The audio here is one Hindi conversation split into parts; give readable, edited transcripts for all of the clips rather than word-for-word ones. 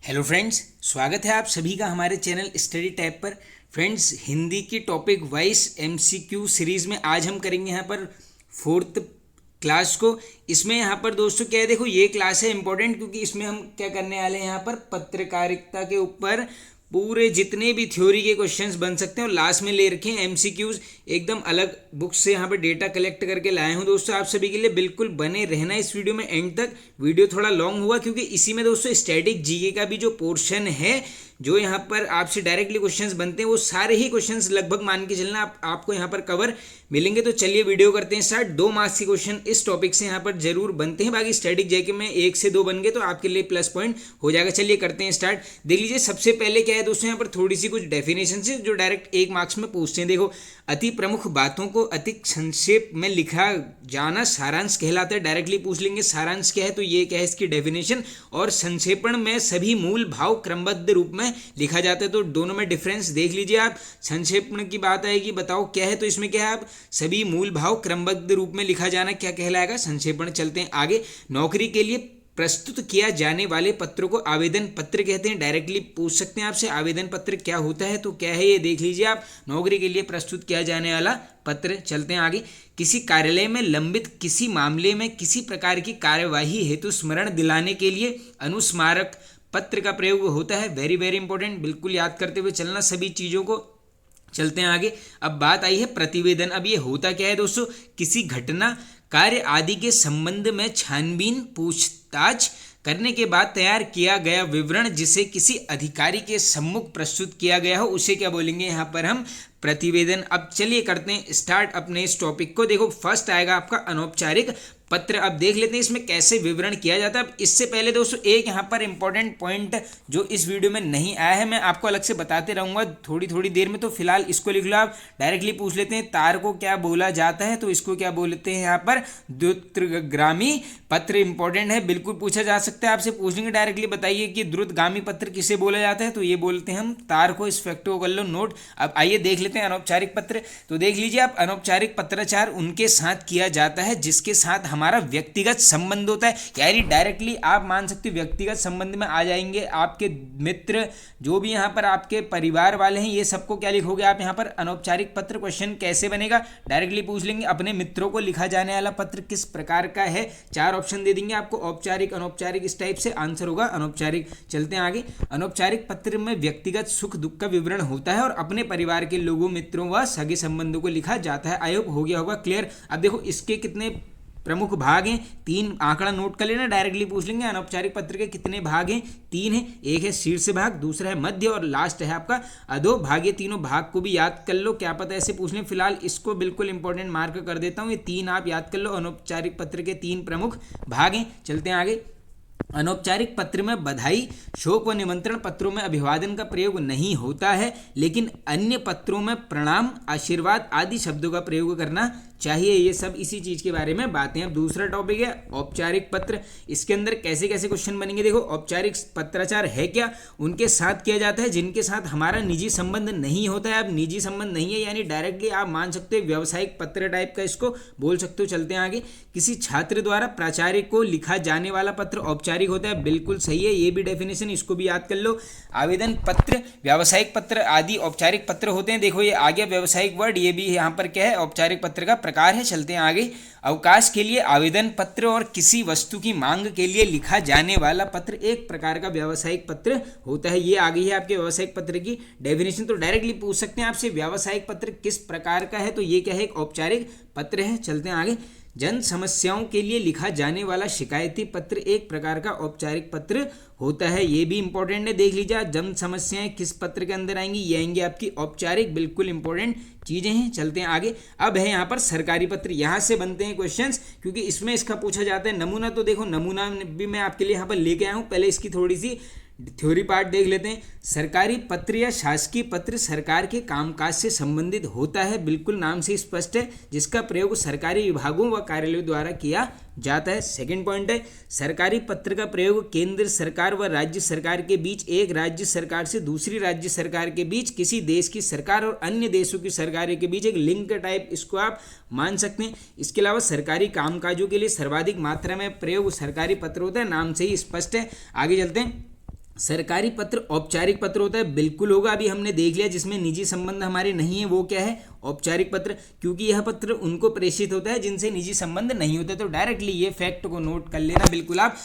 हेलो फ्रेंड्स, स्वागत है आप सभी का हमारे चैनल स्टडी टैब पर। फ्रेंड्स, हिंदी की टॉपिक वाइज एमसीक्यू सीरीज़ में आज हम करेंगे यहाँ पर फोर्थ क्लास को। इसमें यहाँ पर दोस्तों क्या है, देखो ये क्लास है इंपॉर्टेंट क्योंकि इसमें हम क्या करने वाले हैं, यहाँ पर पत्रकारिता के ऊपर पूरे जितने भी थ्योरी के क्वेश्चंस बन सकते हैं और लास्ट में ले रखे हैं एमसीक्यूज एकदम अलग बुक से यहाँ पर डेटा कलेक्ट करके लाए हूँ दोस्तों आप सभी के लिए। बिल्कुल बने रहना इस वीडियो में एंड तक। वीडियो थोड़ा लॉन्ग हुआ क्योंकि इसी में दोस्तों स्टैटिक जीके का भी जो पोर्शन है, जो यहाँ पर आपसे डायरेक्टली क्वेश्चंस बनते हैं, वो सारे ही क्वेश्चंस लगभग मान के चलना आपको यहाँ पर कवर मिलेंगे। तो चलिए वीडियो करते हैं स्टार्ट। 2 मार्क्स के क्वेश्चन इस टॉपिक से यहाँ पर जरूर बनते हैं, बाकी स्टैटिक जीके में 1 से 2 बन गए तो आपके लिए प्लस पॉइंट हो जाएगा। चलिए करते हैं स्टार्ट। देख लीजिए, सबसे पहले क्या है दोस्तों, यहाँ पर थोड़ी सी कुछ डेफिनेशन है जो डायरेक्ट 1 मार्क्स में पूछते हैं। देखो, अति प्रमुख बातों को अति संक्षेप में लिखा जाना सारांश कहलाता है। डायरेक्टली पूछ लेंगे सारांश क्या है, तो ये क्या है इसकी डेफिनेशन। और संक्षेपण में सभी मूल भाव क्रमबद्ध रूप में लिखा जाता है। तो दोनों में डिफरेंस देख लीजिए आप। संक्षेपण की बात आएगी, बताओ क्या है, तो इसमें क्या है, आप सभी मूल भाव क्रमबद्ध रूप में लिखा जाना क्या कहलाएगा, संक्षेपण। चलते हैं आगे। नौकरी के लिए प्रस्तुत किया जाने वाले पत्रों को आवेदन पत्र कहते हैं। डायरेक्टली पूछ सकते हैं आपसे आवेदन पत्र क्या होता है, तो क्या है ये देख लीजिए आप। नौकरी के लिए प्रस्तुत किया जाने वाला पत्र। चलते हैं आगे। किसी कार्यालय में लंबित किसी मामले में किसी प्रकार की कार्यवाही हेतु स्मरण दिलाने के लिए अनुस्मारक पत्र का प्रयोग होता है। वेरी वेरी इंपॉर्टेंट, बिल्कुल याद करते हुए चलना सभी चीज़ों को। चलते हैं आगे। अब बात आई है प्रतिवेदन। अब ये होता क्या है दोस्तों, किसी घटना कार्य आदि के संबंध में छानबीन पूछताछ करने के बाद तैयार किया गया विवरण जिसे किसी अधिकारी के सम्मुख प्रस्तुत किया गया हो, उसे क्या बोलेंगे यहाँ पर हम, प्रतिवेदन। अब चलिए करते हैं स्टार्ट अपने इस टॉपिक को। देखो, फर्स्ट आएगा आपका अनौपचारिक पत्र। अब देख लेते हैं इसमें कैसे विवरण किया जाता है। अब इससे पहले दोस्तों एक यहाँ पर इंपॉर्टेंट पॉइंट जो इस वीडियो में नहीं आया है, मैं आपको अलग से बताते रहूँगा थोड़ी थोड़ी देर में, तो फिलहाल इसको लिख लो आप। डायरेक्टली पूछ लेते हैं तार को क्या बोला जाता है, तो इसको क्या बोलते हैं यहाँ पर, द्रुतगामी पत्र। इंपॉर्टेंट है, बिल्कुल पूछा जा सकता है आपसे। पूछ लेंगे डायरेक्टली, बताइए कि द्रुतगामी पत्र किसे बोला जाता है, तो ये बोलते हैं हम तार को। इस फैक्ट को कर लो नोट। अब आइए देख लेते हैं अनौपचारिक पत्र। तो देख लीजिए आप, अनौपचारिक पत्राचार उनके साथ किया जाता है जिसके साथ हमारा व्यक्तिगत संबंध होता है। यानी डायरेक्टली आप मान सकते हो व्यक्तिगत संबंध में आ जाएंगे आपके मित्र, जो भी यहाँ पर आपके परिवार वाले हैं, ये सबको क्या लिखोगे आप यहाँ पर, अनौपचारिक पत्र। क्वेश्चन कैसे बनेगा, डायरेक्टली पूछ लेंगे अपने मित्रों को लिखा जाने वाला पत्र किस प्रकार का है। 4 ऑप्शन दे देंगे आपको, औपचारिक, अनौपचारिक, इस टाइप से आंसर होगा अनौपचारिक। चलते हैं आगे। अनौपचारिक पत्र में व्यक्तिगत सुख दुख का विवरण होता है और अपने परिवार के लोगों, मित्रों व सगे संबंधों को लिखा जाता है। आई होप हो गया होगा क्लियर। अब देखो इसके कितने प्रमुख भाग हैं, 3 आंकड़ा नोट कर लेना, डायरेक्टली पूछ लेंगे अनौपचारिक पत्र के कितने भाग हैं, 3 हैं। एक है शीर्ष भाग, दूसरा है मध्य और लास्ट है आपका अधो भाग। ये तीनों भाग को भी याद कर लो, क्या पता ऐसे पूछ लें। फिलहाल इसको बिल्कुल इंपॉर्टेंट मार्क कर देता हूँ, ये 3 आप याद कर लो। अनौपचारिक पत्र के 3 प्रमुख भाग हैं। चलते हैं आगे। अनौपचारिक पत्र में बधाई, शोक व निमंत्रण पत्रों में अभिवादन का प्रयोग नहीं होता है, लेकिन अन्य पत्रों में प्रणाम, आशीर्वाद आदि शब्दों का प्रयोग करना चाहिए। ये सब इसी चीज के बारे में बातें। अब दूसरा टॉपिक है औपचारिक पत्र। इसके अंदर कैसे कैसे क्वेश्चन बनेंगे, देखो औपचारिक पत्राचार है क्या, उनके साथ किया जाता है जिनके साथ हमारा निजी संबंध नहीं होता है। अब निजी संबंध नहीं है यानी डायरेक्टली आप मान सकते हो व्यावसायिक पत्र टाइप का इसको बोल सकते हो। चलते हैं आगे। किसी छात्र द्वारा प्राचार्य को लिखा जाने वाला पत्र औपचारिक होता है, बिल्कुल सही है, ये भी डेफिनेशन, इसको भी याद कर लो। आवेदन पत्र, व्यावसायिक पत्र आदि औपचारिक पत्र होते हैं। देखो ये आ गया व्यावसायिक वर्ड, ये भी यहाँ पर क्या है, औपचारिक पत्र का प्रकार है। चलते हैं आगे। अवकाश के लिए आवेदन पत्र और किसी वस्तु की मांग के लिए लिखा जाने वाला पत्र एक प्रकार का व्यावसायिक पत्र होता है। ये आ गई है आपके व्यावसायिक पत्र की डेफिनेशन। तो डायरेक्टली पूछ सकते हैं आपसे व्यावसायिक पत्र किस प्रकार का है, तो ये क्या है, एक औपचारिक पत्र है। चलते हैं आगे। जन समस्याओं के लिए लिखा जाने वाला शिकायती पत्र एक प्रकार का औपचारिक पत्र होता है। ये भी इंपॉर्टेंट है, देख लीजिए। जन समस्याएं किस पत्र के अंदर आएंगी, ये आएंगी आपकी औपचारिक, बिल्कुल इंपॉर्टेंट चीजें हैं। चलते हैं आगे। अब है यहाँ पर सरकारी पत्र, यहाँ से बनते हैं क्वेश्चंस क्योंकि इसमें इसका पूछा जाता है नमूना। तो देखो नमूना भी मैं आपके लिए यहाँ पर लेके आया हूँ, पहले इसकी थोड़ी सी थ्योरी पार्ट देख लेते हैं। सरकारी पत्र या शासकीय पत्र सरकार के कामकाज से संबंधित होता है, बिल्कुल नाम से स्पष्ट है, जिसका प्रयोग सरकारी विभागों व कार्यालयों द्वारा किया जाता है। सेकंड पॉइंट है, सरकारी पत्र का प्रयोग केंद्र सरकार व राज्य सरकार के बीच, एक राज्य सरकार से दूसरी राज्य सरकार के बीच, किसी देश की सरकार और अन्य देशों की सरकारों के बीच, एक लिंक टाइप इसको आप मान सकते हैं। इसके अलावा सरकारी कामकाजों के लिए सर्वाधिक मात्रा में प्रयोग सरकारी पत्र होता है, नाम से ही स्पष्ट है। आगे चलते हैं। सरकारी पत्र औपचारिक पत्र होता है, बिल्कुल होगा, अभी हमने देख लिया। जिसमें निजी संबंध हमारे नहीं है वो क्या है, औपचारिक पत्र, क्योंकि यह पत्र उनको प्रेषित होता है जिनसे निजी संबंध नहीं होते। तो डायरेक्टली ये फैक्ट को नोट कर लेना बिल्कुल आप।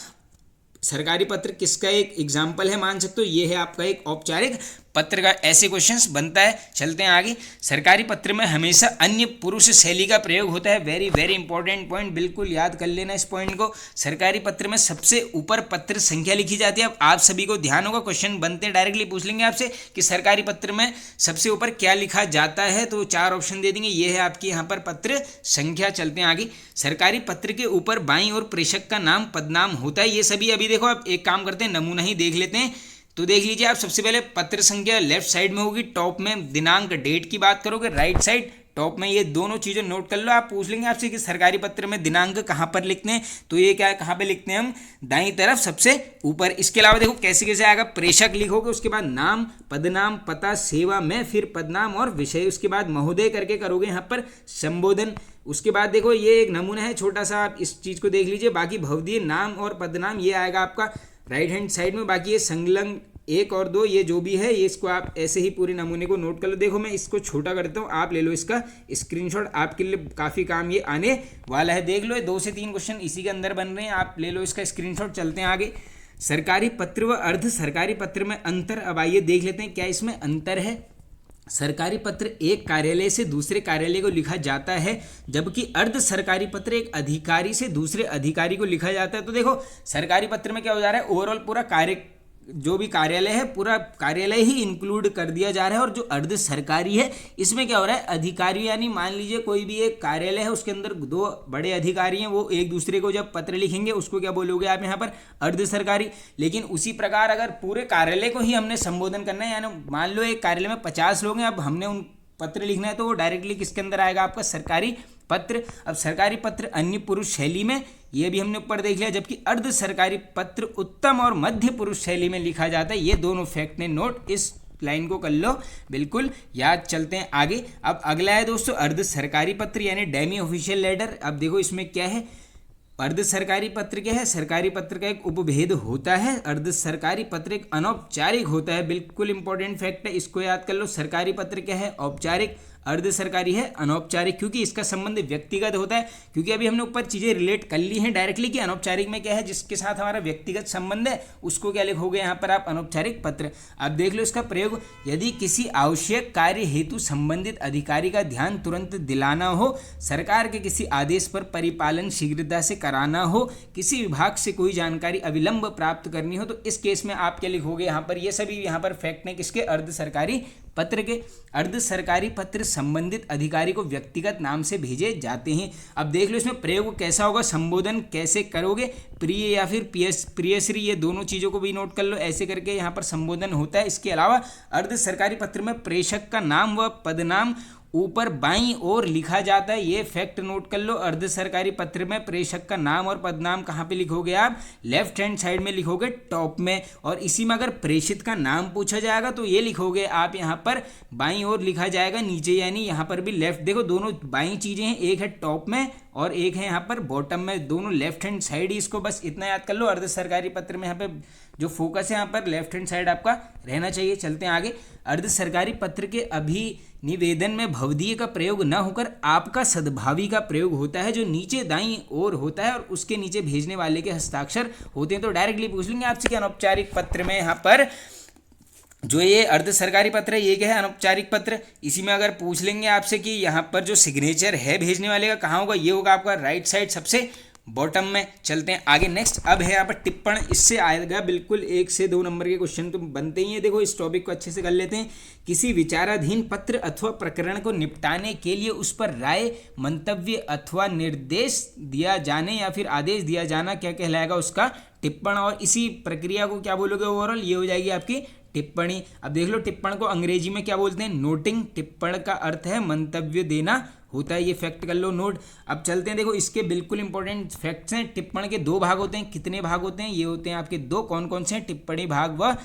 सरकारी पत्र किसका एक एग्जाम्पल है मान सकते हो, ये है आपका एक औपचारिक पत्र का। ऐसे क्वेश्चंस बनता है। चलते हैं आगे। सरकारी पत्र में हमेशा अन्य पुरुष शैली का प्रयोग होता है। वेरी वेरी इंपॉर्टेंट पॉइंट, बिल्कुल याद कर लेना इस पॉइंट को। सरकारी पत्र में सबसे ऊपर पत्र संख्या लिखी जाती है। अब आप सभी को ध्यान होगा, क्वेश्चन बनते हैं डायरेक्टली पूछ लेंगे आपसे कि सरकारी पत्र में सबसे ऊपर क्या लिखा जाता है, तो 4 ऑप्शन दे देंगे। ये है आपकी यहाँ पर पत्र संख्या। चलते हैं आगे। सरकारी पत्र के ऊपर बाईं ओर प्रेषक का नाम पदनाम होता है। ये सभी अभी देखो, आप एक काम करते हैं, नमूना ही देख लेते हैं। तो देख लीजिए आप, सबसे पहले पत्र संख्या लेफ्ट साइड में होगी, टॉप में दिनांक डेट की बात करोगे, राइट साइड टॉप में। ये दोनों चीज़ें नोट कर लो। आप पूछ लेंगे आपसे कि सरकारी पत्र में दिनांक कहाँ पर लिखते हैं, तो ये क्या है, कहाँ पे लिखते हैं हम, दाईं तरफ सबसे ऊपर। इसके अलावा देखो कैसे कैसे आएगा, प्रेषक लिखोगे, उसके बाद नाम, पदनाम, पता, सेवा में, फिर पदनाम और विषय, उसके बाद महोदय करके करोगे यहाँ पर संबोधन। उसके बाद देखो ये एक नमूना है छोटा सा, आप इस चीज़ को देख लीजिए। बाकी भवदीय नाम और पदनाम ये आएगा आपका राइट हैंड साइड में। बाकी ये संलग्न 1 और 2 ये जो भी है, ये इसको आप ऐसे ही पूरे नमूने को नोट कर लो। देखो मैं इसको छोटा करता हूँ, आप ले लो इसका स्क्रीनशॉट, आपके लिए काफ़ी काम ये आने वाला है। देख लो, 2 से 3 क्वेश्चन इसी के अंदर बन रहे हैं, आप ले लो इसका स्क्रीनशॉट। चलते हैं आगे। सरकारी पत्र व अर्ध सरकारी पत्र में अंतर, अब आइए देख लेते हैं क्या इसमें अंतर है। सरकारी पत्र एक कार्यालय से दूसरे कार्यालय को लिखा जाता है, जबकि अर्ध सरकारी पत्र एक अधिकारी से दूसरे अधिकारी को लिखा जाता है। तो देखो सरकारी पत्र में क्या हो जा रहा है, ओवरऑल पूरा कार्य, जो भी कार्यालय है पूरा कार्यालय ही इंक्लूड कर दिया जा रहा है। और जो अर्ध सरकारी है इसमें क्या हो रहा है, अधिकारी, यानी मान लीजिए कोई भी एक कार्यालय है, उसके अंदर 2 बड़े अधिकारी हैं, वो एक दूसरे को जब पत्र लिखेंगे उसको क्या बोलोगे आप यहाँ पर, अर्ध सरकारी। लेकिन उसी प्रकार अगर पूरे कार्यालय को ही हमने संबोधन करना है, यानी मान लो एक कार्यालय में 50 लोग हैं, अब हमने उन पत्र लिखना है, तो वो डायरेक्टली किसके अंदर आएगा, आपका सरकारी पत्र। अब सरकारी पत्र अन्य पुरुष शैली में, ये भी हमने ऊपर देख लिया, जबकि अर्ध सरकारी पत्र उत्तम और मध्य पुरुष शैली में लिखा जाता है। ये दोनों फैक्ट ने नोट, इस लाइन को कर लो बिल्कुल याद। चलते हैं आगे। अब अगला है दोस्तों अर्ध सरकारी पत्र यानी डेमी ऑफिशियल लेटर। अब देखो इसमें क्या है, अर्ध सरकारी पत्र क्या है, सरकारी पत्र का एक उपभेद होता है। अर्ध सरकारी पत्र एक अनौपचारिक होता है, बिल्कुल इंपॉर्टेंट फैक्ट है, इसको याद कर लो। सरकारी पत्र क्या है, औपचारिक, अर्ध सरकारी है अनौपचारिक, क्योंकि इसका संबंध व्यक्तिगत होता है। क्योंकि अभी हमने ऊपर चीज़ें रिलेट कर ली हैं डायरेक्टली कि अनौपचारिक में क्या है, जिसके साथ हमारा व्यक्तिगत संबंध है उसको क्या लिखोगे यहाँ पर आप, अनौपचारिक पत्र। अब देख लो इसका प्रयोग, यदि किसी आवश्यक कार्य हेतु संबंधित अधिकारी का ध्यान तुरंत दिलाना हो, सरकार के किसी आदेश पर परिपालन शीघ्रता से कराना हो, किसी विभाग से कोई जानकारी अविलंब प्राप्त करनी हो, तो इस केस में आप क्या लिखोगे यहाँ पर। ये सभी यहाँ पर फैक्ट ने किसके, अर्ध सरकारी पत्र के। अर्ध सरकारी पत्र संबंधित अधिकारी को व्यक्तिगत नाम से भेजे जाते हैं। अब देख लो इसमें प्रयोग कैसा होगा, संबोधन कैसे करोगे, प्रिय या फिर प्रियश्री, ये दोनों चीज़ों को भी नोट कर लो, ऐसे करके यहाँ पर संबोधन होता है। इसके अलावा अर्ध सरकारी पत्र में प्रेषक का नाम व पदनाम ऊपर बाईं ओर लिखा जाता है, ये फैक्ट नोट कर लो। अर्ध सरकारी पत्र में प्रेषक का नाम और पदनाम कहाँ पे लिखोगे आप, लेफ्ट हैंड साइड में लिखोगे टॉप में। और इसी में अगर प्रेषित का नाम पूछा जाएगा तो ये लिखोगे आप यहाँ पर बाईं ओर लिखा जाएगा नीचे, यानी यहाँ पर भी लेफ्ट। देखो दोनों बाईं चीज़ें हैं, एक है टॉप में और एक है यहाँ पर बॉटम में, दोनों लेफ्ट हैंड साइड ही, इसको बस इतना याद कर लो। अर्ध सरकारी पत्र में यहाँ पे जो फोकस है यहाँ पर लेफ्ट हैंड साइड आपका रहना चाहिए। चलते हैं आगे। अर्ध सरकारी पत्र के अभिनिवेदन में भवदीय का प्रयोग न होकर आपका सद्भावी का प्रयोग होता है, जो नीचे दाईं ओर होता है और उसके नीचे भेजने वाले के हस्ताक्षर होते हैं। तो डायरेक्टली पूछ लेंगे आपसे कि अनौपचारिक पत्र में यहाँ पर जो ये अर्ध सरकारी पत्र है ये क्या है, अनौपचारिक पत्र। इसी में अगर पूछ लेंगे आपसे कि यहाँ पर जो सिग्नेचर है भेजने वाले का कहाँ होगा, ये होगा आपका राइट साइड सबसे बॉटम में। चलते हैं आगे नेक्स्ट। अब है यहाँ पर टिप्पण, इससे आएगा बिल्कुल 1 से 2 नंबर के क्वेश्चन तो बनते ही हैं। देखो इस टॉपिक को अच्छे से कर लेते हैं। किसी विचाराधीन पत्र अथवा प्रकरण को निपटाने के लिए उस पर राय, मंतव्य अथवा निर्देश दिया जाने या फिर आदेश दिया जाना क्या कहलाएगा, उसका टिप्पण। और इसी प्रक्रिया को क्या बोलोगे, ओवरऑल ये हो जाएगी आपकी टिप्पणी। अब देख लो टिप्पण को अंग्रेजी में क्या बोलते हैं, नोटिंग। टिप्पण का अर्थ है मंतव्य देना होता है, ये फैक्ट कर लो नोट। अब चलते हैं, देखो इसके बिल्कुल इंपॉर्टेंट फैक्ट्स हैं। टिप्पण के 2 भाग होते हैं। कितने भाग होते हैं, ये होते हैं आपके 2। कौन कौन से हैं, टिप्पणी भाग व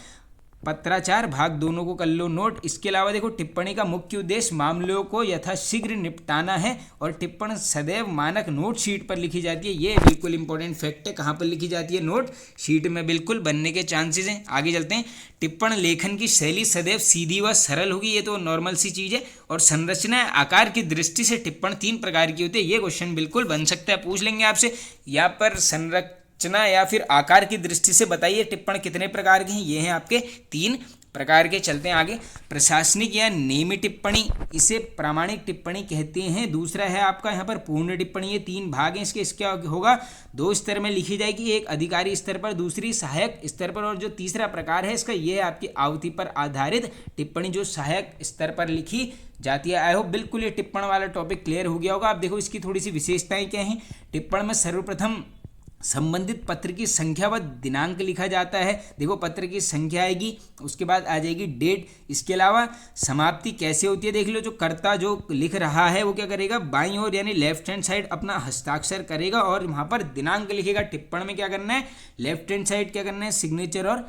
पत्राचार भाग दोनों को कर लो नोट। इसके अलावा देखो टिप्पणी का मुख्य उद्देश्य मामलों को यथाशीघ्र निपटाना है और टिप्पणी सदैव मानक नोट शीट पर लिखी जाती है। ये बिल्कुल इंपॉर्टेंट फैक्ट है, कहाँ पर लिखी जाती है? नोट शीट में बिल्कुल बनने के चांसेस हैं। आगे चलते हैं। टिप्पण लेखन की शैली सदैव सीधी व सरल होगी, ये तो नॉर्मल सी चीज़ है। और संरचना आकार की दृष्टि से टिप्पण 3 प्रकार की होती है। ये क्वेश्चन बिल्कुल बन सकता है, पूछ लेंगे आपसे। यहाँ पर संरचना या फिर आकार की दृष्टि से बताइए टिप्पण कितने प्रकार के हैं? ये हैं आपके 3 प्रकार के। चलते हैं आगे। प्रशासनिक या नियमित टिप्पणी, इसे प्रामाणिक टिप्पणी कहते हैं। दूसरा है आपका यहाँ पर पूर्ण टिप्पणी। ये 3 भाग हैं इसके। क्या होगा? 2 स्तर में लिखी जाएगी, एक अधिकारी स्तर पर, दूसरी सहायक स्तर पर। और जो तीसरा प्रकार है इसका, ये है आपकी आवृत्ति पर आधारित टिप्पणी, जो सहायक स्तर पर लिखी जाती है। आई होप बिल्कुल ये टिप्पण वाला टॉपिक क्लियर हो गया होगा। आप देखो इसकी थोड़ी सी विशेषताएं क्या हैं। टिप्पण में सर्वप्रथम संबंधित पत्र की संख्या व दिनांक लिखा जाता है। देखो पत्र की संख्या आएगी, उसके बाद आ जाएगी डेट। इसके अलावा समाप्ति कैसे होती है देख लो। जो कर्ता जो लिख रहा है वो क्या करेगा? बाईं ओर यानी लेफ्ट हैंड साइड अपना हस्ताक्षर करेगा और वहाँ पर दिनांक लिखेगा। टिप्पण में क्या करना है? लेफ्ट हैंड साइड क्या करना है? सिग्नेचर और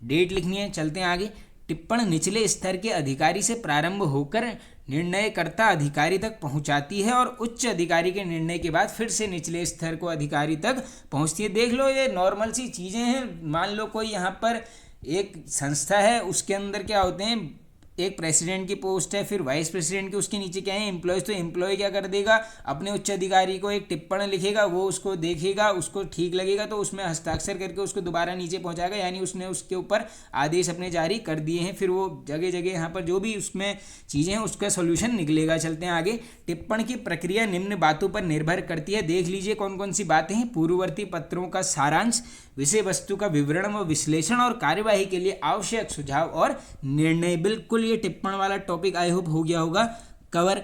डेट लिखनी है। चलते हैं आगे। टिप्पण निचले स्तर के अधिकारी से प्रारंभ होकर निर्णयकर्ता अधिकारी तक पहुंचाती है और उच्च अधिकारी के निर्णय के बाद फिर से निचले स्तर को अधिकारी तक पहुंचती है। देख लो ये नॉर्मल सी चीज़ें हैं। मान लो कोई यहाँ पर एक संस्था है, उसके अंदर क्या होते हैं? एक प्रेसिडेंट की पोस्ट है, फिर वाइस प्रेसिडेंट की, उसके नीचे क्या है? एम्प्लॉयज़। तो एम्प्लॉय क्या कर देगा? अपने उच्च अधिकारी को एक टिप्पण लिखेगा, वो उसको देखेगा, उसको ठीक लगेगा तो उसमें हस्ताक्षर करके उसको दोबारा नीचे पहुंचाएगा, यानी उसने उसके ऊपर आदेश अपने जारी कर दिए हैं। फिर वो जगह जगह यहाँ पर जो भी उसमें चीज़ें हैं उसका सोल्यूशन निकलेगा। चलते हैं आगे। टिप्पण की प्रक्रिया निम्न बातों पर निर्भर करती है। देख लीजिए कौन कौन सी बातें हैं। पूर्ववर्ती पत्रों का सारांश, विषय वस्तु का विवरण व विश्लेषण और कार्यवाही के लिए आवश्यक सुझाव और निर्णय। बिल्कुल ये टिप्पण वाला टॉपिक आई होप हो गया होगा कवर।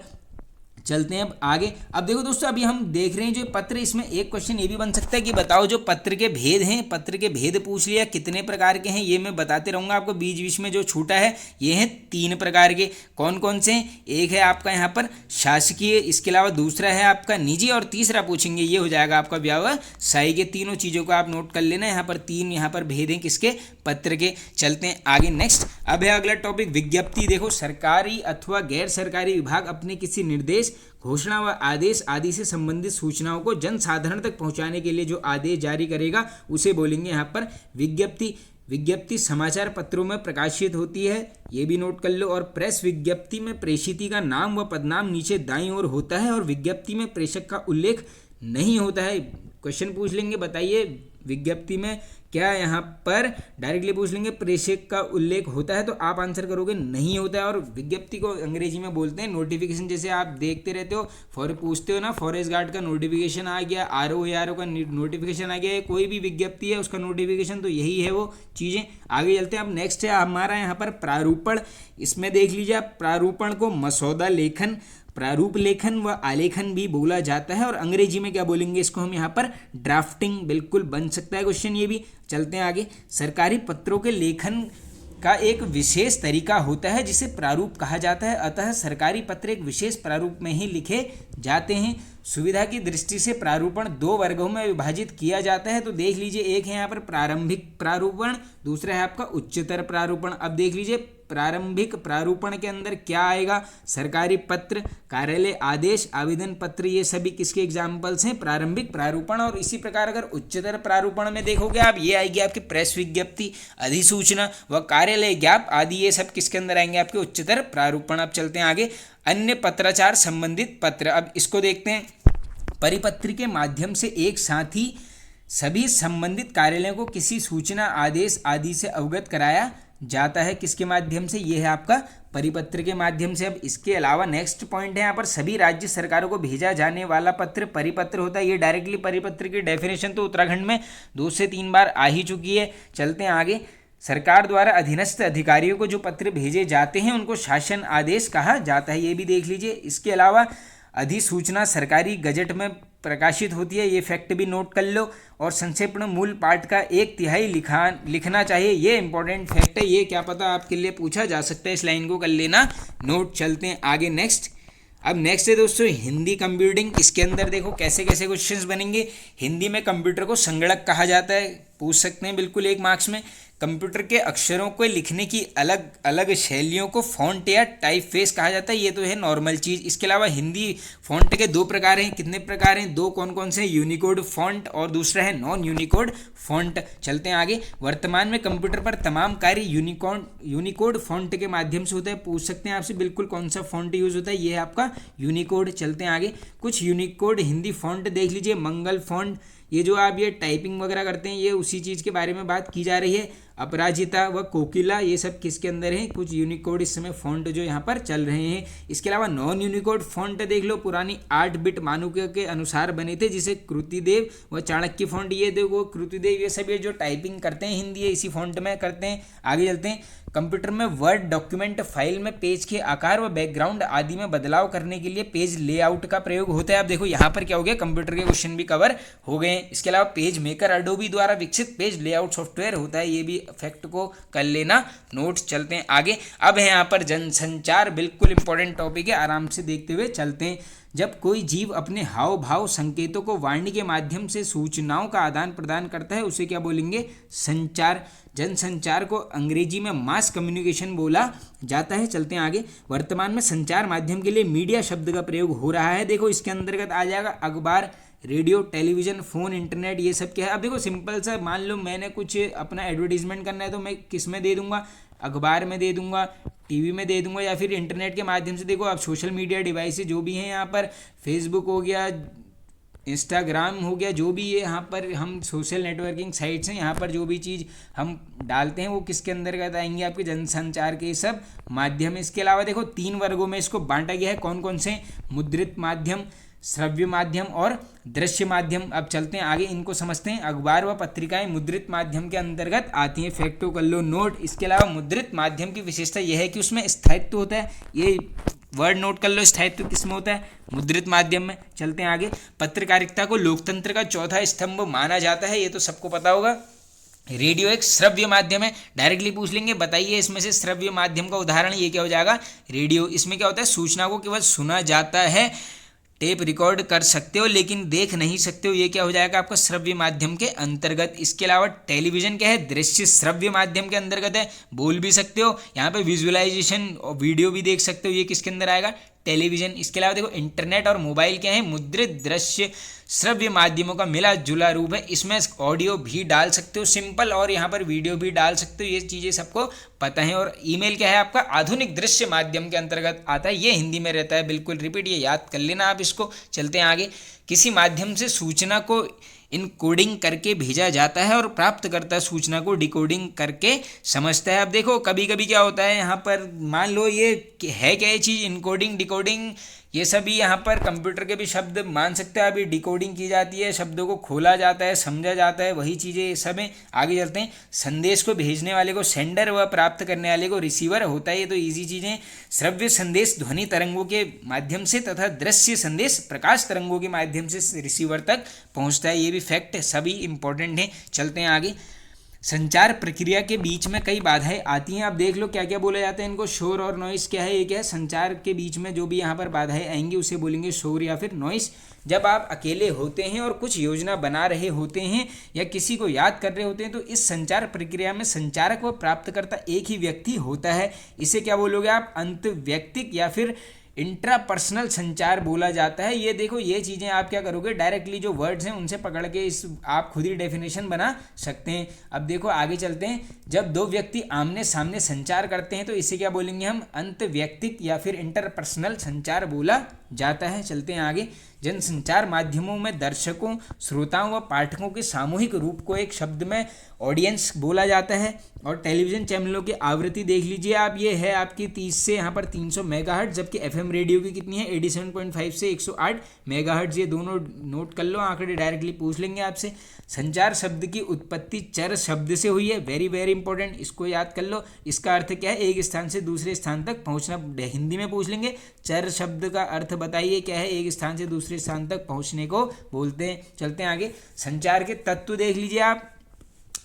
चलते हैं अब आगे। अब देखो दोस्तों, अभी हम देख रहे हैं जो पत्र, इसमें एक क्वेश्चन ये भी बन सकता है कि बताओ जो पत्र के भेद हैं, पत्र के भेद पूछ लिया, कितने प्रकार के हैं ये मैं बताते रहूँगा आपको। बीच बीच में जो छूटा है ये हैं 3 प्रकार के। कौन कौन से हैं? एक है आपका यहाँ पर शासकीय, इसके अलावा दूसरा है आपका निजी, और तीसरा पूछेंगे ये हो जाएगा आपका व्यावसायिक। ये तीनों चीज़ों को आप नोट कर लेना। यहाँ पर 3 यहाँ पर भेद हैं किसके? पत्र के। चलते हैं आगे नेक्स्ट। अब है अगला टॉपिक विज्ञप्ति। देखो सरकारी अथवा गैर सरकारी विभाग अपने किसी निर्देश, घोषणा व आदेश आदि से संबंधित सूचनाओं को जनसाधारण तक पहुंचाने के लिए जो आदेश जारी करेगा उसे बोलेंगे यहाँ पर विज्ञप्ति। विज्ञप्ति समाचार पत्रों में प्रकाशित होती है, ये भी नोट कर लो। और प्रेस विज्ञप्ति में प्रेषिती का नाम व पदनाम नीचे दाईं ओर होता है और विज्ञप्ति में प्रेषक का उल्लेख नहीं होता है। क्वेश्चन पूछ लेंगे, बताइए विज्ञप्ति में क्या यहाँ पर डायरेक्टली पूछ लेंगे प्रेषक का उल्लेख होता है, तो आप आंसर करोगे नहीं होता है। और विज्ञप्ति को अंग्रेजी में बोलते हैं नोटिफिकेशन। जैसे आप देखते रहते हो, पूछते हो ना, फॉरेस्ट गार्ड का नोटिफिकेशन आ गया, आरओ का नोटिफिकेशन आ गया, कोई भी विज्ञप्ति है उसका नोटिफिकेशन, तो यही है वो चीज़ें। आगे चलते हैं। अब नेक्स्ट है हमारा यहाँ पर प्रारूपण। इसमें देख लीजिए आप, प्रारूपण को मसौदा लेखन, प्रारूप लेखन व आलेखन भी बोला जाता है। और अंग्रेजी में क्या बोलेंगे इसको हम यहाँ पर? ड्राफ्टिंग। बिल्कुल बन सकता है क्वेश्चन ये भी। चलते हैं आगे। सरकारी पत्रों के लेखन का एक विशेष तरीका होता है जिसे प्रारूप कहा जाता है, अतः सरकारी पत्र एक विशेष प्रारूप में ही लिखे जाते हैं। सुविधा की दृष्टि से प्रारूपण 2 वर्गों में विभाजित किया जाता है। तो देख लीजिए, एक है यहाँ पर प्रारंभिक प्रारूपण, दूसरा है आपका उच्चतर प्रारूपण। अब देख लीजिए प्रारंभिक प्रारूपण के अंदर क्या आएगा? सरकारी पत्र, कार्यालय आदेश, आवेदन पत्र, ये सभी किसके एग्जाम्पल्स हैं? प्रारंभिक प्रारूपण। और इसी प्रकार अगर उच्चतर प्रारूपण में देखोगे आप, ये आएगी आपकी प्रेस विज्ञप्ति, अधिसूचना व कार्यालय ज्ञाप आदि, ये सब किसके अंदर आएंगे? आपके उच्चतर प्रारूपण। अब चलते हैं आगे। अन्य पत्राचार संबंधित पत्र, अब इसको देखते हैं। परिपत्र के माध्यम से एक साथ ही सभी संबंधित कार्यालयों को किसी सूचना, आदेश आदि से अवगत कराया जाता है। किसके माध्यम से? ये है आपका परिपत्र के माध्यम से। अब इसके अलावा नेक्स्ट पॉइंट है यहाँ पर, सभी राज्य सरकारों को भेजा जाने वाला पत्र परिपत्र होता है। ये डायरेक्टली परिपत्र की डेफिनेशन तो उत्तराखंड में 2 से 3 बार आ ही चुकी है। चलते हैं आगे। सरकार द्वारा अधीनस्थ अधिकारियों को जो पत्र भेजे जाते हैं उनको शासन आदेश कहा जाता है, ये भी देख लीजिए। इसके अलावा अधिसूचना सरकारी गजट में प्रकाशित होती है, ये फैक्ट भी नोट कर लो। और संक्षेपण मूल पाठ का 1/3 लिखना चाहिए, ये इंपॉर्टेंट फैक्ट है, ये क्या पता आपके लिए पूछा जा सकता है, इस लाइन को कर लेना नोट। चलते हैं आगे नेक्स्ट। अब नेक्स्ट है दोस्तों हिंदी कंप्यूटिंग। इसके अंदर देखो कैसे कैसे क्वेश्चंस बनेंगे। हिंदी में कंप्यूटर को संगणक कहा जाता है, पूछ सकते हैं बिल्कुल 1 मार्क्स में। कंप्यूटर के अक्षरों को लिखने की अलग अलग शैलियों को फॉन्ट या टाइपफेस कहा जाता है। ये तो है नॉर्मल चीज़। इसके अलावा हिंदी फॉन्ट के 2 प्रकार हैं। कितने प्रकार हैं? 2। कौन कौन से? यूनिकोड फॉन्ट और दूसरा है नॉन यूनिकोड फॉन्ट। चलते हैं आगे। वर्तमान में कंप्यूटर पर तमाम कार्य यूनिकोड फॉन्ट के माध्यम से होता है। पूछ सकते हैं आपसे बिल्कुल कौन सा फॉन्ट यूज़ होता है? ये है आपका यूनिकोड। चलते हैं आगे। कुछ यूनिकोड हिंदी फॉन्ट देख लीजिए। मंगल फॉन्ट, ये जो आप ये टाइपिंग वगैरह करते हैं, ये उसी चीज़ के बारे में बात की जा रही है। अपराजिता व कोकिला, ये सब किसके अंदर हैं? कुछ यूनिकोड इस समय फॉन्ट जो यहाँ पर चल रहे हैं। इसके अलावा नॉन यूनिकोड फॉन्ट देख लो। पुरानी 8 बिट मानकों के अनुसार बने थे, जिसे कृतिदेव व चाणक्य फॉन्ट, ये देखो कृतिदेव, ये सब ये जो टाइपिंग करते हैं हिंदी, ये इसी फॉन्ट में करते हैं। आगे चलते हैं। कंप्यूटर में वर्ड डॉक्यूमेंट फाइल में पेज के आकार व बैकग्राउंड आदि में बदलाव करने के लिए पेज लेआउट का प्रयोग होता है। अब देखो यहाँ पर क्या हो गया, कंप्यूटर के क्वेश्चन भी कवर हो गए। इसके अलावा पेज मेकर अडोबी द्वारा विकसित पेज लेआउट सॉफ्टवेयर होता है, ये भी फैक्ट को कर लेना नोट। चलते हैं आगे। अब है यहाँ पर जनसंचार, बिल्कुल इंपॉर्टेंट टॉपिक है, आराम से देखते हुए चलते हैं। जब कोई जीव अपने हाव भाव संकेतों को वाणी के माध्यम से सूचनाओं का आदान प्रदान करता है, उसे क्या बोलेंगे? संचार। जनसंचार को अंग्रेजी में मास कम्युनिकेशन बोला जाता है। चलते हैं आगे। वर्तमान में संचार माध्यम के लिए मीडिया शब्द का प्रयोग हो रहा है। देखो इसके अंतर्गत आ जाएगा अखबार, रेडियो, टेलीविजन, फ़ोन, इंटरनेट, ये सब क्या है। अब देखो सिंपल सा, मान लो मैंने कुछ अपना एडवर्टीजमेंट करना है तो मैं किस में दे दूंगा? अखबार में दे दूंगा, टीवी में दे दूंगा, या फिर इंटरनेट के माध्यम से। देखो अब सोशल मीडिया डिवाइसेज जो भी हैं यहाँ पर, फेसबुक हो गया, इंस्टाग्राम हो गया, जो भी ये यहाँ पर हम सोशल नेटवर्किंग साइट्स हैं, यहाँ पर जो भी चीज़ हम डालते हैं वो किसके अंतर्गत आएंगे? आपके जनसंचार के सब माध्यम। इसके अलावा देखो 3 वर्गों में इसको बांटा गया है। कौन कौन से? मुद्रित माध्यम, श्रव्य माध्यम और दृश्य माध्यम। अब चलते हैं आगे, इनको समझते हैं। अखबार व पत्रिकाएं मुद्रित माध्यम के अंतर्गत आती हैं, फैक्टो कर लो नोट। इसके अलावा मुद्रित माध्यम की विशेषता यह है कि उसमें स्थायित्व होता है। ये वर्ड नोट कर लो, स्थायित्व किसमें होता है? मुद्रित माध्यम में। चलते हैं आगे। पत्रकारिता को लोकतंत्र का चौथा स्तंभ माना जाता है, ये तो सबको पता होगा। रेडियो एक श्रव्य माध्यम है। डायरेक्टली पूछ लेंगे, बताइए इसमें से श्रव्य माध्यम का उदाहरण, ये क्या हो जाएगा? रेडियो। इसमें क्या होता है? सूचना को केवल सुना जाता है, टेप रिकॉर्ड कर सकते हो लेकिन देख नहीं सकते हो, ये क्या हो जाएगा आपका? श्रव्य माध्यम के अंतर्गत। इसके अलावा टेलीविजन क्या है? दृश्य श्रव्य माध्यम के अंतर्गत है, बोल भी सकते हो, यहाँ पे विजुअलाइजेशन और वीडियो भी देख सकते हो, ये किसके अंदर आएगा? टेलीविजन। इसके अलावा देखो इंटरनेट और मोबाइल क्या है? मुद्रित दृश्य श्रव्य माध्यमों का मिला जुला रूप है। इसमें ऑडियो भी डाल सकते हो सिंपल, और यहाँ पर वीडियो भी डाल सकते हो, ये चीज़ें सबको पता है। और ईमेल क्या है आपका? आधुनिक दृश्य माध्यम के अंतर्गत आता है, ये हिंदी में रहता है, बिल्कुल रिपीट, ये याद कर लेना आप इसको। चलते हैं आगे। किसी माध्यम से सूचना को इनकोडिंग करके भेजा जाता है और प्राप्तकर्ता सूचना को डिकोडिंग करके समझता है। अब देखो कभी कभी क्या होता है, यहाँ पर मान लो ये है क्या ये चीज़, इनकोडिंग, डिकोडिंग, ये सभी यहाँ पर कंप्यूटर के भी शब्द मान सकते हैं। अभी डिकोडिंग की जाती है, शब्दों को खोला जाता है, समझा जाता है, वही चीज़ें ये सब हैं। आगे चलते हैं। संदेश को भेजने वाले को सेंडर व प्राप्त करने वाले को रिसीवर होता है, ये तो ईजी चीज़ें। श्रव्य संदेश ध्वनि तरंगों के माध्यम से तथा दृश्य संदेश प्रकाश तरंगों के माध्यम से रिसीवर तक पहुँचता है, ये भी फैक्ट सभी इंपॉर्टेंट हैं। चलते हैं आगे। संचार प्रक्रिया के बीच में कई बाधाएं आती हैं। आप देख लो क्या क्या बोला जाता है इनको। शोर और नॉइस क्या है? ये क्या है? संचार के बीच में जो भी यहाँ पर बाधाएं आएंगी उसे बोलेंगे शोर या फिर नॉइस। जब आप अकेले होते हैं और कुछ योजना बना रहे होते हैं या किसी को याद कर रहे होते हैं तो इस संचार प्रक्रिया में संचारक व प्राप्तकर्ता एक ही व्यक्ति होता है। इसे क्या बोलोगे आप? अंतर्वैयक्तिक या फिर इंट्रापर्सनल संचार बोला जाता है। ये देखो ये चीज़ें आप क्या करोगे, डायरेक्टली जो वर्ड्स हैं उनसे पकड़ के इस आप खुद ही डेफिनेशन बना सकते हैं। अब देखो आगे चलते हैं। जब 2 व्यक्ति आमने सामने संचार करते हैं तो इसे क्या बोलेंगे हम? अंतर्वैयक्तिक या फिर इंटरपर्सनल संचार बोला जाता है। चलते हैं आगे। जनसंचार माध्यमों में दर्शकों, श्रोताओं व पाठकों के सामूहिक रूप को एक शब्द में ऑडियंस बोला जाता है। और टेलीविज़न चैनलों की आवृत्ति देख लीजिए आप, ये है आपकी 30 से यहाँ पर 300 मेगाहर्ट्ज़, जबकि एफएम रेडियो की कितनी है? 87.5 से 108 मेगाहर्ट्ज़। ये दोनों नोट कर लो, आंकड़े डायरेक्टली पूछ लेंगे आपसे। संचार शब्द की उत्पत्ति चर शब्द से हुई है, वेरी वेरी इंपॉर्टेंट, इसको याद कर लो। इसका अर्थ क्या है? एक स्थान से दूसरे स्थान तक पहुँचना। हिंदी में पूछ लेंगे, चर शब्द का अर्थ बताइए क्या है? एक स्थान से दूसरे स्थान तक पहुँचने को बोलते हैं। चलते हैं आगे। संचार के तत्व देख लीजिए आप।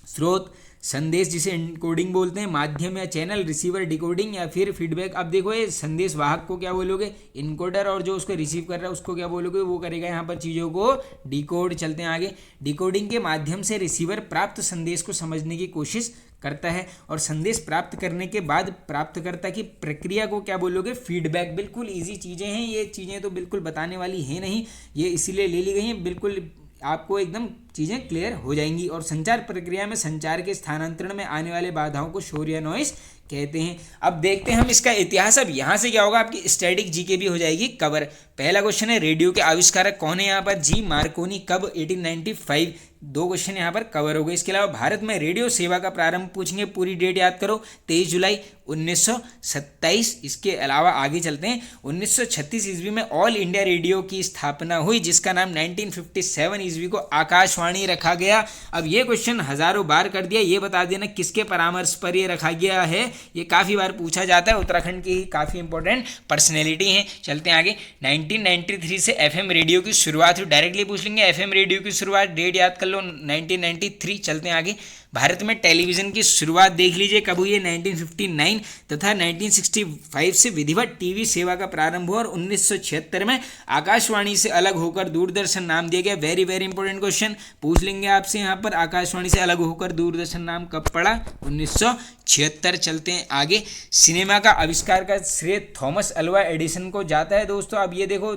स्रोत, संदेश जिसे इनकोडिंग बोलते हैं, माध्यम या चैनल, रिसीवर, डिकोडिंग या फिर फीडबैक। अब देखो ये संदेश वाहक को क्या बोलोगे? इनकोडर, और जो उसको रिसीव कर रहा है उसको क्या बोलोगे? वो करेगा यहाँ पर चीज़ों को डिकोड। चलते हैं आगे। डिकोडिंग के माध्यम से रिसीवर प्राप्त संदेश को समझने की कोशिश करता है, और संदेश प्राप्त करने के बाद प्राप्तकर्ता की प्रक्रिया को क्या बोलोगे, फीडबैक। बिल्कुल ईजी चीज़ें हैं, ये चीज़ें तो बिल्कुल बताने वाली है नहीं, ये इसीलिए ले ली गई हैं, बिल्कुल आपको एकदम चीज़ें क्लियर हो जाएंगी। और संचार प्रक्रिया में संचार के स्थानांतरण में आने वाले बाधाओं को शोर या नॉइस कहते हैं। अब देखते हैं हम इसका इतिहास। अब यहाँ से क्या होगा, आपकी स्टैटिक जीके भी हो जाएगी कवर। पहला क्वेश्चन है, रेडियो के आविष्कारक कौन है, यहाँ पर जी मार्कोनी, कब, 1895। दो क्वेश्चन यहाँ पर कवर हो गए। इसके अलावा भारत में रेडियो सेवा का प्रारंभ पूछेंगे, पूरी डेट याद करो, 23 जुलाई 1927। इसके अलावा आगे चलते हैं, 1936 ईस्वी में ऑल इंडिया रेडियो की स्थापना हुई, जिसका नाम 1957 ईस्वी को आकाशवाणी रखा गया। अब ये क्वेश्चन हजारों बार कर दिया, ये बता देना किसके परामर्श पर ये रखा गया है, ये काफ़ी बार पूछा जाता है, उत्तराखंड की ही काफ़ी इंपॉर्टेंट पर्सनैलिटी हैं। चलते हैं आगे, 1993 से एफएम रेडियो की शुरुआत हुई, डायरेक्टली पूछ लेंगे एफएम रेडियो की शुरुआत, डेट याद कर लो 1993। चलते हैं आगे, भारत में टेलीविज़न की शुरुआत देख लीजिए कब हुई है, 1959 तथा 1965 से विधिवत टीवी सेवा का प्रारंभ हुआ, और 1976 में आकाशवाणी से अलग होकर दूरदर्शन नाम दिया गया। वेरी वेरी इंपॉर्टेंट क्वेश्चन पूछ लेंगे आपसे यहाँ पर, आकाशवाणी से अलग होकर दूरदर्शन नाम कब पड़ा, 1976। चलते हैं आगे, सिनेमा का आविष्कार का श्रेय थॉमस अल्वा एडिसन को जाता है दोस्तों। अब ये देखो,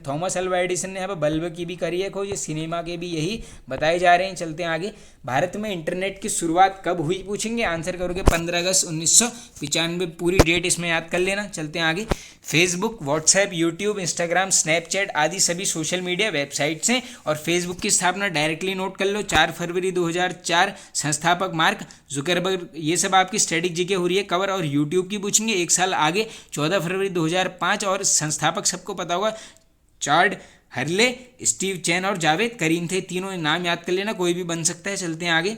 थॉमस अल्वा एडिसन ने यहाँ पर बल्ब की भी करी है खोज, ये सिनेमा के भी यही बताए जा रहे हैं। चलते हैं आगे, भारत में इंटरनेट की शुरुआत कब हुई पूछेंगे, आंसर करोगे 15 अगस्त 1995, पूरी डेट इसमें याद कर लेना। चलते हैं आगे, Facebook, WhatsApp, YouTube, Instagram, Snapchat आदि सभी सोशल मीडिया वेबसाइट्स हैं, और फेसबुक की स्थापना डायरेक्टली नोट कर लो 4 फरवरी 2004, संस्थापक मार्क जुकरबर्ग। ये सब आपकी स्टैटिक जीके हो रही है कवर। और यूट्यूब की पूछेंगे एक साल आगे, 14 फरवरी 2005, और संस्थापक सबको पता होगा, चार्ल्स हर्ले, स्टीव चैन और जावेद करीम थे, तीनों नाम याद कर लेना, कोई भी बन सकता है। चलते हैं आगे,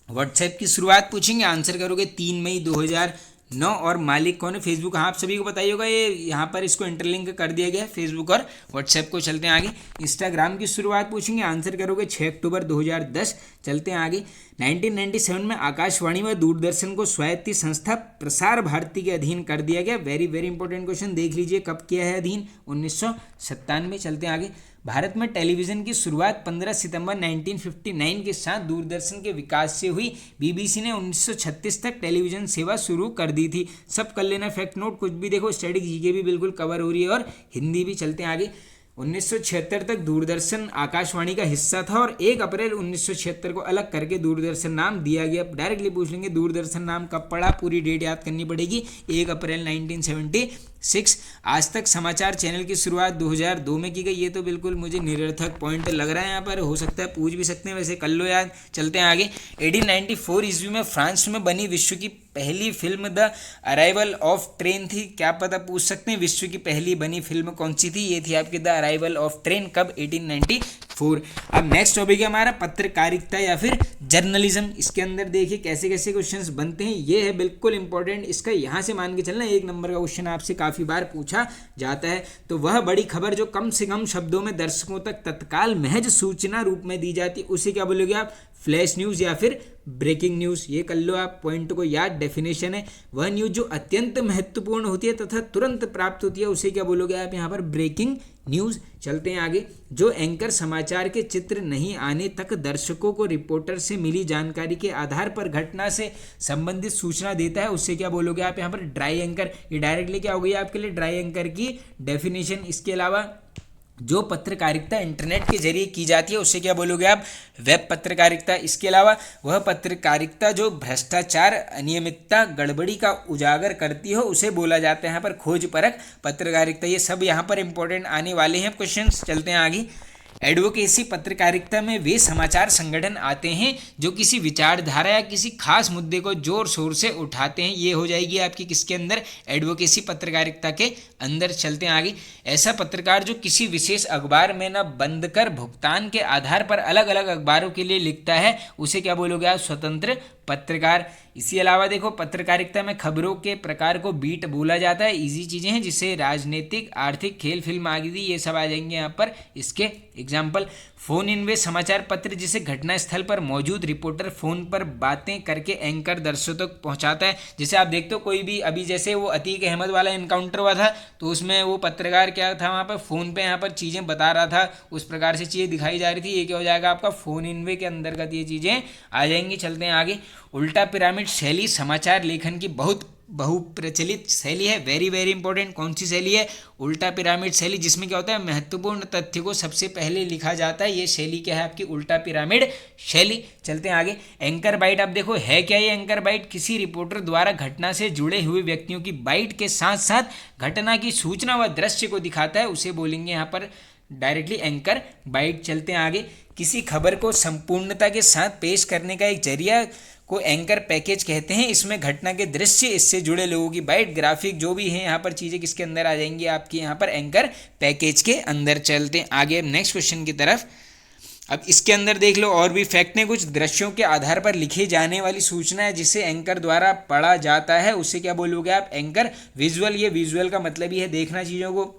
व्हाट्सएप की शुरुआत पूछेंगे, आंसर करोगे 3 मई 2009, और मालिक कौन है, फेसबुक। हाँ, आप सभी को बताइए होगा, ये यहाँ पर इसको इंटरलिंक कर दिया गया है फेसबुक और व्हाट्सएप को। चलते हैं आगे, इंस्टाग्राम की शुरुआत पूछेंगे, आंसर करोगे 6 अक्टूबर 2010। चलते हैं आगे, 1997 में आकाशवाणी व दूरदर्शन को स्वायत्त संस्था प्रसार भारती के अधीन कर दिया गया। वेरी वेरी इंपॉर्टेंट क्वेश्चन, देख लीजिए कब किया है अधीन, 1997। चलते हैं आगे, भारत में टेलीविज़न की शुरुआत 15 सितंबर 1959 के साथ दूरदर्शन के विकास से हुई। बीबीसी ने 1936 तक टेलीविज़न सेवा शुरू कर दी थी। सब कर लेना फैक्ट नोट, कुछ भी देखो, स्टैटिक जीके भी बिल्कुल कवर हो रही है, और हिंदी भी। चलते हैं आगे, 1976 तक दूरदर्शन आकाशवाणी का हिस्सा था, और 1 अप्रैल 1976 को अलग करके दूरदर्शन नाम दिया गया। डायरेक्टली पूछ लेंगे दूरदर्शन नाम कब पड़ा, पूरी डेट याद करनी पड़ेगी, 1 अप्रैल 1976। आज तक समाचार चैनल की शुरुआत 2002 में की गई। ये तो बिल्कुल मुझे निरर्थक पॉइंट लग रहा है यहाँ पर, हो सकता है पूछ भी सकते हैं, वैसे कर लो याद। चलते हैं आगे, 1894 ईस्वी में फ्रांस में बनी विश्व की पहली film the arrival of train थी। क्या पता पूछ सकते हैं विश्व की पहली बनी फिल्म कौन सी थी, ये थी आपकी द अराइवल ऑफ ट्रेन, कब, 1894। अब नेक्स्ट टॉपिक है हमारा पत्रकारिता या फिर जर्नलिज्म। इसके अंदर देखिए कैसे कैसे क्वेश्चंस बनते हैं, ये है बिल्कुल इंपॉर्टेंट। इसका यहाँ से मान के चलना, 1 नंबर का क्वेश्चन आपसे काफ़ी बार पूछा जाता है। तो वह बड़ी खबर जो कम से कम शब्दों में दर्शकों तक तत्काल महज सूचना रूप में दी जाती है, उसे क्या बोलोगे आप, फ्लैश न्यूज़ या फिर ब्रेकिंग न्यूज़। ये कर लो आप, पॉइंट को याद। डेफिनेशन है, वह न्यूज़ जो अत्यंत महत्वपूर्ण होती है तथा तुरंत प्राप्त होती है, उसे क्या बोलोगे आप यहाँ पर, ब्रेकिंग न्यूज़। चलते हैं आगे, जो एंकर समाचार के चित्र नहीं आने तक दर्शकों को रिपोर्टर से मिली जानकारी के आधार पर घटना से संबंधित सूचना देता है, उससे क्या बोलोगे आप यहाँ पर, ड्राई एंकर। ये डायरेक्टली क्या हो गई आपके लिए, ड्राई एंकर की डेफिनेशन। इसके अलावा जो पत्रकारिता इंटरनेट के जरिए की जाती है, उससे क्या बोलोगे आप, वेब पत्रकारिता। इसके अलावा वह पत्रकारिता जो भ्रष्टाचार, अनियमितता, गड़बड़ी का उजागर करती हो, उसे बोला जाता है यहाँ पर खोज परख पत्रकारिता। ये सब यहाँ पर इंपॉर्टेंट आने वाले हैं क्वेश्चंस। चलते हैं आगे, एडवोकेसी पत्रकारिता में वे समाचार संगठन आते हैं जो किसी विचारधारा या किसी खास मुद्दे को जोर शोर से उठाते हैं। ये हो जाएगी आपकी किसके अंदर, एडवोकेसी पत्रकारिता के अंदर। चलते हैं आगे, ऐसा पत्रकार जो किसी विशेष अखबार में न बंद कर भुगतान के आधार पर अलग अलग अखबारों के लिए लिखता है, उसे क्या बोलोगे आप, स्वतंत्र पत्रकार। इसी अलावा देखो, पत्रकारिता में खबरों के प्रकार को बीट बोला जाता है। इजी चीज़ें हैं, जिससे राजनीतिक, आर्थिक, खेल, फिल्म आदि ये सब आ जाएंगे यहाँ पर इसके एग्जाम्पल। फोन इन वे समाचार पत्र जिसे घटनास्थल पर मौजूद रिपोर्टर फोन पर बातें करके एंकर दर्शकों तक पहुंचाता है। जैसे आप देखते हो कोई भी, अभी जैसे वो अतीक अहमद वाला इनकाउंटर हुआ था तो उसमें वो पत्रकार क्या था, वहाँ पर फ़ोन पे यहाँ पर चीज़ें बता रहा था, उस प्रकार से चीज़ें दिखाई जा रही थी। ये क्या हो जाएगा आपका फ़ोन इन वे के अंतर्गत ये चीज़ें आ जाएंगी। चलते हैं आगे। उल्टा पिरामिड शैली समाचार लेखन की बहुत बहुप्रचलित शैली है। Very very important. कौन सी शैली है? उल्टा पिरामिड शैली, जिसमें क्या होता है महत्वपूर्ण तथ्य को सबसे पहले लिखा जाता है। ये शैली क्या है आपकी? उल्टा पिरामिड शैली। चलते हैं आगे। एंकर बाइट, आप देखो है क्या ये एंकर बाइट? किसी रिपोर्टर द्वारा घटना से जुड़े हुए व्यक्तियों की बाइट के साथ साथ घटना की सूचना व दृश्य को दिखाता है, उसे बोलेंगे यहाँ पर डायरेक्टली एंकर बाइट। चलते हैं आगे। किसी खबर को संपूर्णता के साथ पेश करने का एक जरिया को एंकर पैकेज कहते हैं। इसमें घटना के दृश्य, इससे जुड़े लोगों की बाइट, ग्राफिक जो भी हैं यहाँ पर चीज़ें किसके अंदर आ जाएंगी आपकी यहाँ पर एंकर पैकेज के अंदर। चलते हैं आगे नेक्स्ट क्वेश्चन की तरफ। अब इसके अंदर देख लो और भी फैक्ट ने। कुछ दृश्यों के आधार पर लिखी जाने वाली सूचना है जिसे एंकर द्वारा पढ़ा जाता है, उसे क्या बोलोगे आप? Anchor visual. ये विजुअल का मतलब ही है देखना चीज़ों को।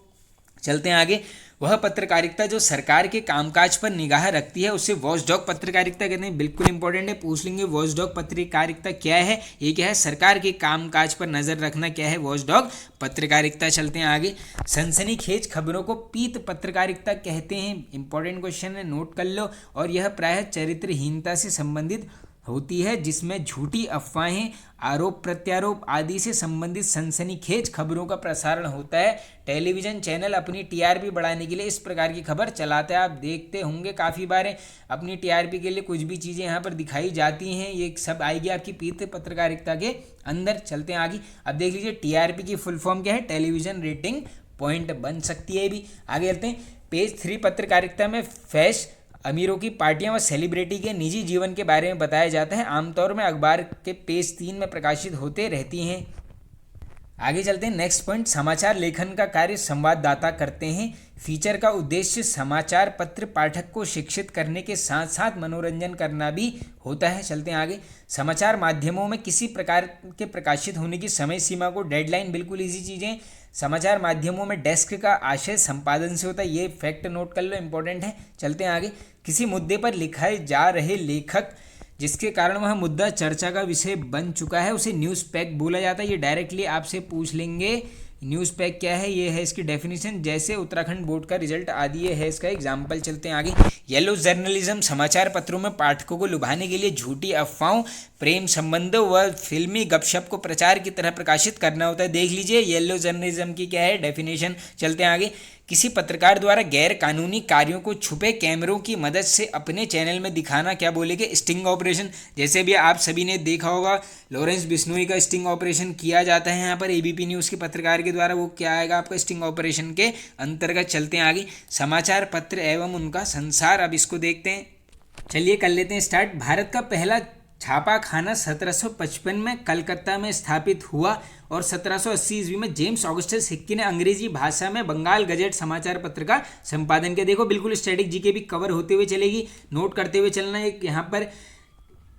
चलते हैं आगे। वह पत्रकारिता जो सरकार के कामकाज पर निगाह रखती है उसे वॉचडॉग पत्रकारिता कहते हैं। बिल्कुल इंपॉर्टेंट है, पूछ लेंगे वॉचडॉग पत्रकारिता क्या है। ये क्या है? सरकार के कामकाज पर नजर रखना क्या है? वॉचडॉग पत्रकारिता। चलते हैं आगे। सनसनीखेज खबरों को पीत पत्रकारिता कहते हैं। इंपॉर्टेंट क्वेश्चन है, नोट कर लो। और यह प्रायः चरित्रहीनता से संबंधित होती है, जिसमें झूठी अफवाहें, आरोप प्रत्यारोप आदि से संबंधित सनसनीखेज खबरों का प्रसारण होता है। टेलीविज़न चैनल अपनी टीआरपी बढ़ाने के लिए इस प्रकार की खबर चलाता है। आप देखते होंगे काफ़ी बार अपनी टीआरपी के लिए कुछ भी चीज़ें यहाँ पर दिखाई जाती हैं, ये सब आएगी आपकी पीत पत्रकारिता के अंदर। चलते हैं आगे। अब देख लीजिए टीआरपी की फुल फॉर्म क्या है? टेलीविज़न रेटिंग पॉइंट बन सकती है भी। आगे चलते हैं। पेज 3 पत्रकारिता में फैश अमीरों की पार्टियां व सेलिब्रिटी के निजी जीवन के बारे में बताया जाता है। आमतौर में अखबार के पेज 3 में प्रकाशित होते रहती हैं। आगे चलते हैं नेक्स्ट पॉइंट। समाचार लेखन का कार्य संवाददाता करते हैं। फीचर का उद्देश्य समाचार पत्र पाठक को शिक्षित करने के साथ साथ मनोरंजन करना भी होता है। चलते हैं आगे। समाचार माध्यमों में किसी प्रकार के प्रकाशित होने की समय सीमा को डेडलाइन, बिल्कुल इजी चीज़ें। समाचार माध्यमों में डेस्क का आशय संपादन से होता है, ये फैक्ट नोट कर लो, इंपॉर्टेंट है। चलते हैं आगे। किसी मुद्दे पर लिखाए जा रहे लेखक जिसके कारण वह मुद्दा चर्चा का विषय बन चुका है उसे न्यूज़ पैक बोला जाता है। ये डायरेक्टली आपसे पूछ लेंगे न्यूज़ पैक क्या है, ये है इसकी डेफिनेशन। जैसे उत्तराखंड बोर्ड का रिजल्ट आदि ये है इसका एग्जाम्पल। चलते हैं आगे। येलो जर्नलिज्म समाचार पत्रों में पाठकों को लुभाने के लिए झूठी अफवाहों, प्रेम संबंधों व फिल्मी गपशप को प्रचार की तरह प्रकाशित करना होता है। देख लीजिए येलो जर्नलिज्म की क्या है डेफिनेशन। चलते हैं आगे। किसी पत्रकार द्वारा गैर कानूनी कार्यों को छुपे कैमरों की मदद से अपने चैनल में दिखाना क्या बोलेंगे? Sting operation. जैसे भी आप सभी ने देखा होगा लॉरेंस बिश्नोई का स्टिंग ऑपरेशन किया जाता है यहाँ पर एबीपी न्यूज़ के पत्रकार के द्वारा, वो क्या आएगा आपका? स्टिंग ऑपरेशन के अंतर्गत। चलते हैं आगे। समाचार पत्र एवं उनका संसार, अब इसको देखते हैं। चलिए कर लेते हैं स्टार्ट। भारत का पहला छापाखाना 1755 में कलकत्ता में स्थापित हुआ और 1780 ईस्वी में जेम्स ऑगस्टस हिक्की ने अंग्रेजी भाषा में बंगाल गजेट समाचार पत्र का संपादन किया। देखो बिल्कुल स्टैटिक जीके भी कवर होते हुए चलेगी, नोट करते हुए चलना। एक यहाँ पर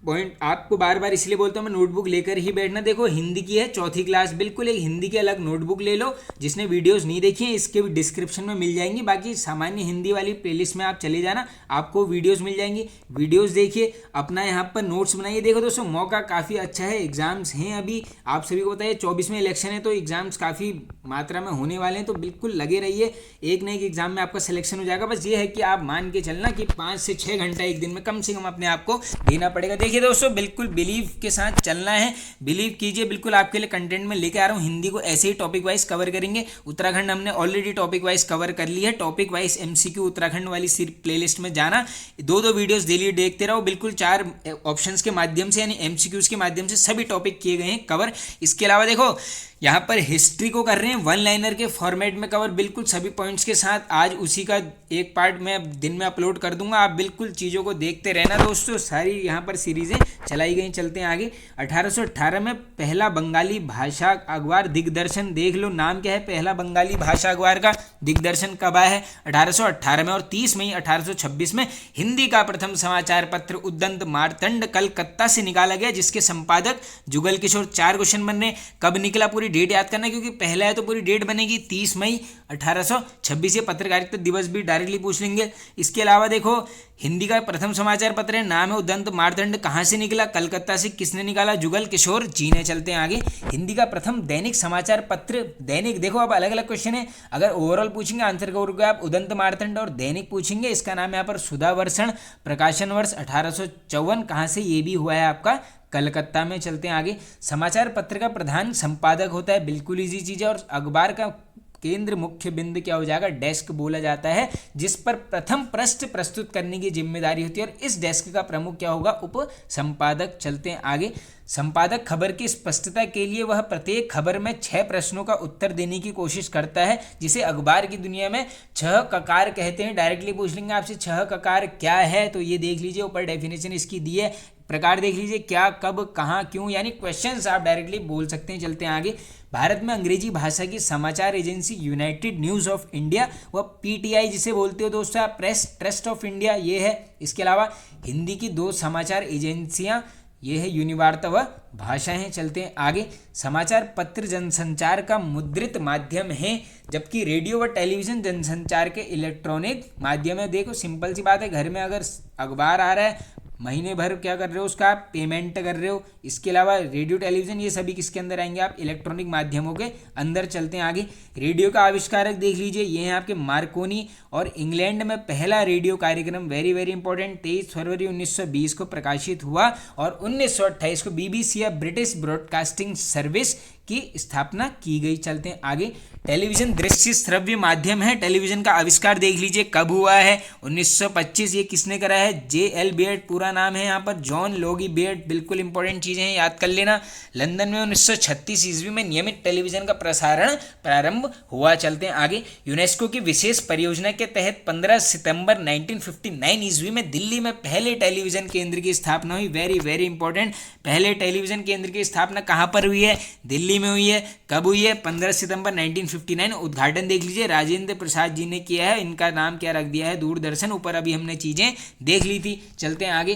पॉइंट आपको बार बार इसलिए बोलता हूँ मैं, नोटबुक लेकर ही बैठना। देखो हिंदी की है 4th क्लास, बिल्कुल एक हिंदी की अलग नोटबुक ले लो। जिसने वीडियोस नहीं देखी हैं इसके भी डिस्क्रिप्शन में मिल जाएंगी। बाकी सामान्य हिंदी वाली प्लेलिस्ट में आप चले जाना, आपको वीडियोस मिल जाएंगी। वीडियोस देखिए, अपना यहाँ पर नोट्स बनाइए। देखो दोस्तों मौका काफ़ी अच्छा है, एग्जाम्स हैं अभी, आप सभी को पता है 24 में इलेक्शन है तो एग्जाम्स काफ़ी मात्रा में होने वाले हैं, तो बिल्कुल लगे रहिए, एक न एक एग्जाम में आपका सिलेक्शन हो जाएगा। बस ये है कि आप मान के चलना कि 5 से 6 घंटा एक दिन में कम से कम अपने आप को देना पड़ेगा। देखिए दोस्तों बिल्कुल बिलीव के साथ चलना है, बिलीव कीजिए, बिल्कुल आपके लिए कंटेंट में लेके आ रहा हूँ। हिंदी को ऐसे ही टॉपिक वाइज कवर करेंगे। उत्तराखंड हमने ऑलरेडी टॉपिक वाइज कवर कर लिया है। टॉपिक वाइज एमसीक्यू उत्तराखंड वाली प्लेलिस्ट में जाना, 2 वीडियोस डेली देखते रहो। बिल्कुल 4 ऑप्शंस के माध्यम से यानी एमसीक्यूज के माध्यम से सभी टॉपिक किए गए हैं कवर। इसके अलावा देखो यहाँ पर हिस्ट्री को कर रहे हैं 1 लाइनर के फॉर्मेट में कवर, बिल्कुल सभी पॉइंट्स के साथ। आज उसी का एक पार्ट मैं दिन में अपलोड कर दूंगा, आप बिल्कुल चीज़ों को देखते रहना दोस्तों। सारी यहाँ पर सीरीज़ें चलाई गई। चलते हैं आगे। 1818 में पहला बंगाली भाषा अखबार दिग्दर्शन, देख लो नाम क्या है पहला बंगाली भाषा अखबार का, दिग्दर्शन कब आया है? 1818 में। और 30 मई 1826 में हिंदी का प्रथम समाचार पत्र उद्दंत मार्तंड कलकत्ता से निकाला गया, जिसके संपादक जुगल किशोर। 4 क्वेश्चन बनने, कब निकला पूरी डेट याद करना है, क्योंकि पहला है तो पूरी डेट बनेगी 30 मई 1826, ये पत्रकारिता दिवस भी डायरेक्टली पूछ लेंगे। इसके अलावा देखो हिंदी का प्रथम समाचार पत्र है, नाम है उदंत मार्तंड, कहाँ से निकला, कलकत्ता से, किसने निकाला, जुगल किशोर जी ने। चलते हैं आगे। हिंदी का प्रथम दैनिक समाचार पत्र, दैनिक देखो अब अलग अलग क्वेश्चन है, अगर ओवरऑल पूछेंगे आंसर करोगे आप उदंत मार्तंड, और दैनिक पूछेंगे इसका नाम है यहाँ पर सुधा वर्षण, प्रकाशन वर्ष 1854, कहाँ से, ये भी हुआ है आपका कलकत्ता में। चलते हैं आगे। समाचार पत्र का प्रधान संपादक होता है, बिल्कुल इजी चीज़ है। और अखबार का केंद्र मुख्य बिंदु क्या हो जाएगा, डेस्क बोला जाता है, जिस पर प्रथम पृष्ठ प्रस्तुत करने की जिम्मेदारी होती है, और इस डेस्क का प्रमुख क्या होगा, उप संपादक। चलते हैं आगे। संपादक खबर की स्पष्टता के लिए वह प्रत्येक खबर में 6 प्रश्नों का उत्तर देने की कोशिश करता है, जिसे अखबार की दुनिया में 6 ककार कहते हैं। डायरेक्टली पूछ लेंगे आपसे 6 ककार क्या है, तो ये देख लीजिए, ऊपर डेफिनेशन इसकी दी है, प्रकार देख लीजिए, क्या, कब, कहाँ, क्यों, यानी क्वेश्चंस आप डायरेक्टली बोल सकते हैं। चलते हैं आगे। भारत में अंग्रेजी भाषा की समाचार agency United news of India, व पीटीआई जिसे बोलते हो दोस्तों आप, प्रेस ट्रस्ट ऑफ इंडिया, ये है। इसके अलावा हिंदी की 2 समाचार एजेंसियां, ये है यूनिवार्ता व भाषा हैं। चलते हैं आगे। समाचार पत्र जनसंचार का मुद्रित माध्यम है, जबकि रेडियो व टेलीविज़न जनसंचार के इलेक्ट्रॉनिक माध्यम है। देखो सिंपल सी बात है, घर में अगर अखबार आ रहा है, महीने भर क्या कर रहे हो, उसका आप पेमेंट कर रहे हो। इसके अलावा रेडियो टेलीविज़न ये सभी किसके अंदर आएंगे, आप इलेक्ट्रॉनिक माध्यमों के अंदर। चलते हैं आगे। रेडियो का आविष्कारक देख लीजिए, ये हैं आपके मार्कोनी, और इंग्लैंड में पहला रेडियो कार्यक्रम, वेरी वेरी इंपॉर्टेंट, 23 फरवरी 1920 को प्रकाशित हुआ, और 1928 को बीबीसी या ब्रिटिश ब्रॉडकास्टिंग सर्विस की स्थापना की गई। चलते हैं आगे। टेलीविज़न दृश्य श्रव्य माध्यम है, टेलीविज़न का आविष्कार देख लीजिए कब हुआ है, 1925, ये किसने करा है, जे.एल. बेट पूरा नाम है यहाँ पर, जॉन लोगी बेट, बिल्कुल इंपॉर्टेंट चीज़ें हैं, याद कर लेना। लंदन में 1936 ईस्वी में नियमित टेलीविज़न का प्रसारण प्रारंभ हुआ। चलते हैं आगे। यूनेस्को की विशेष परियोजना के तहत 15 सितंबर 1959 ईस्वी में दिल्ली में पहले टेलीविज़न केंद्र की स्थापना हुई, वेरी वेरी इंपॉर्टेंट। पहले टेलीविज़न केंद्र की स्थापना कहाँ पर हुई है, दिल्ली में हुई है। कब हुई है, 15 सितंबर 1959। उद्घाटन देख लीजिए, राजेंद्र प्रसाद जी ने किया है, इनका नाम क्या रख दिया है, दूरदर्शन। ऊपर अभी हमने चीज़ें देख ली थी। चलते हैं आगे।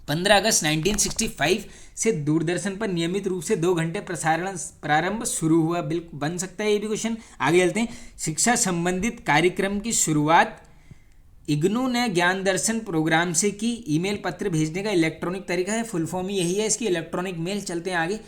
15 अगस्त 1965 से दूरदर्शन पर नियमित रूप से 2 घंटे प्रसारण प्रारंभ शुरू हुआ, बिल्कुल बन सकता है ये भी क्वेश्चन। आगे चलते हैं। शिक्षा संबंधित कार्यक्रम की शुरुआत इग्नू ने ज्ञान दर्शन प्रोग्राम से की। ईमेल पत्र भेजने का इलेक्ट्रॉनिक तरीका है, फुल फॉर्म यही है इसकी, इलेक्ट्रॉनिक मेल। चलते हैं आगे।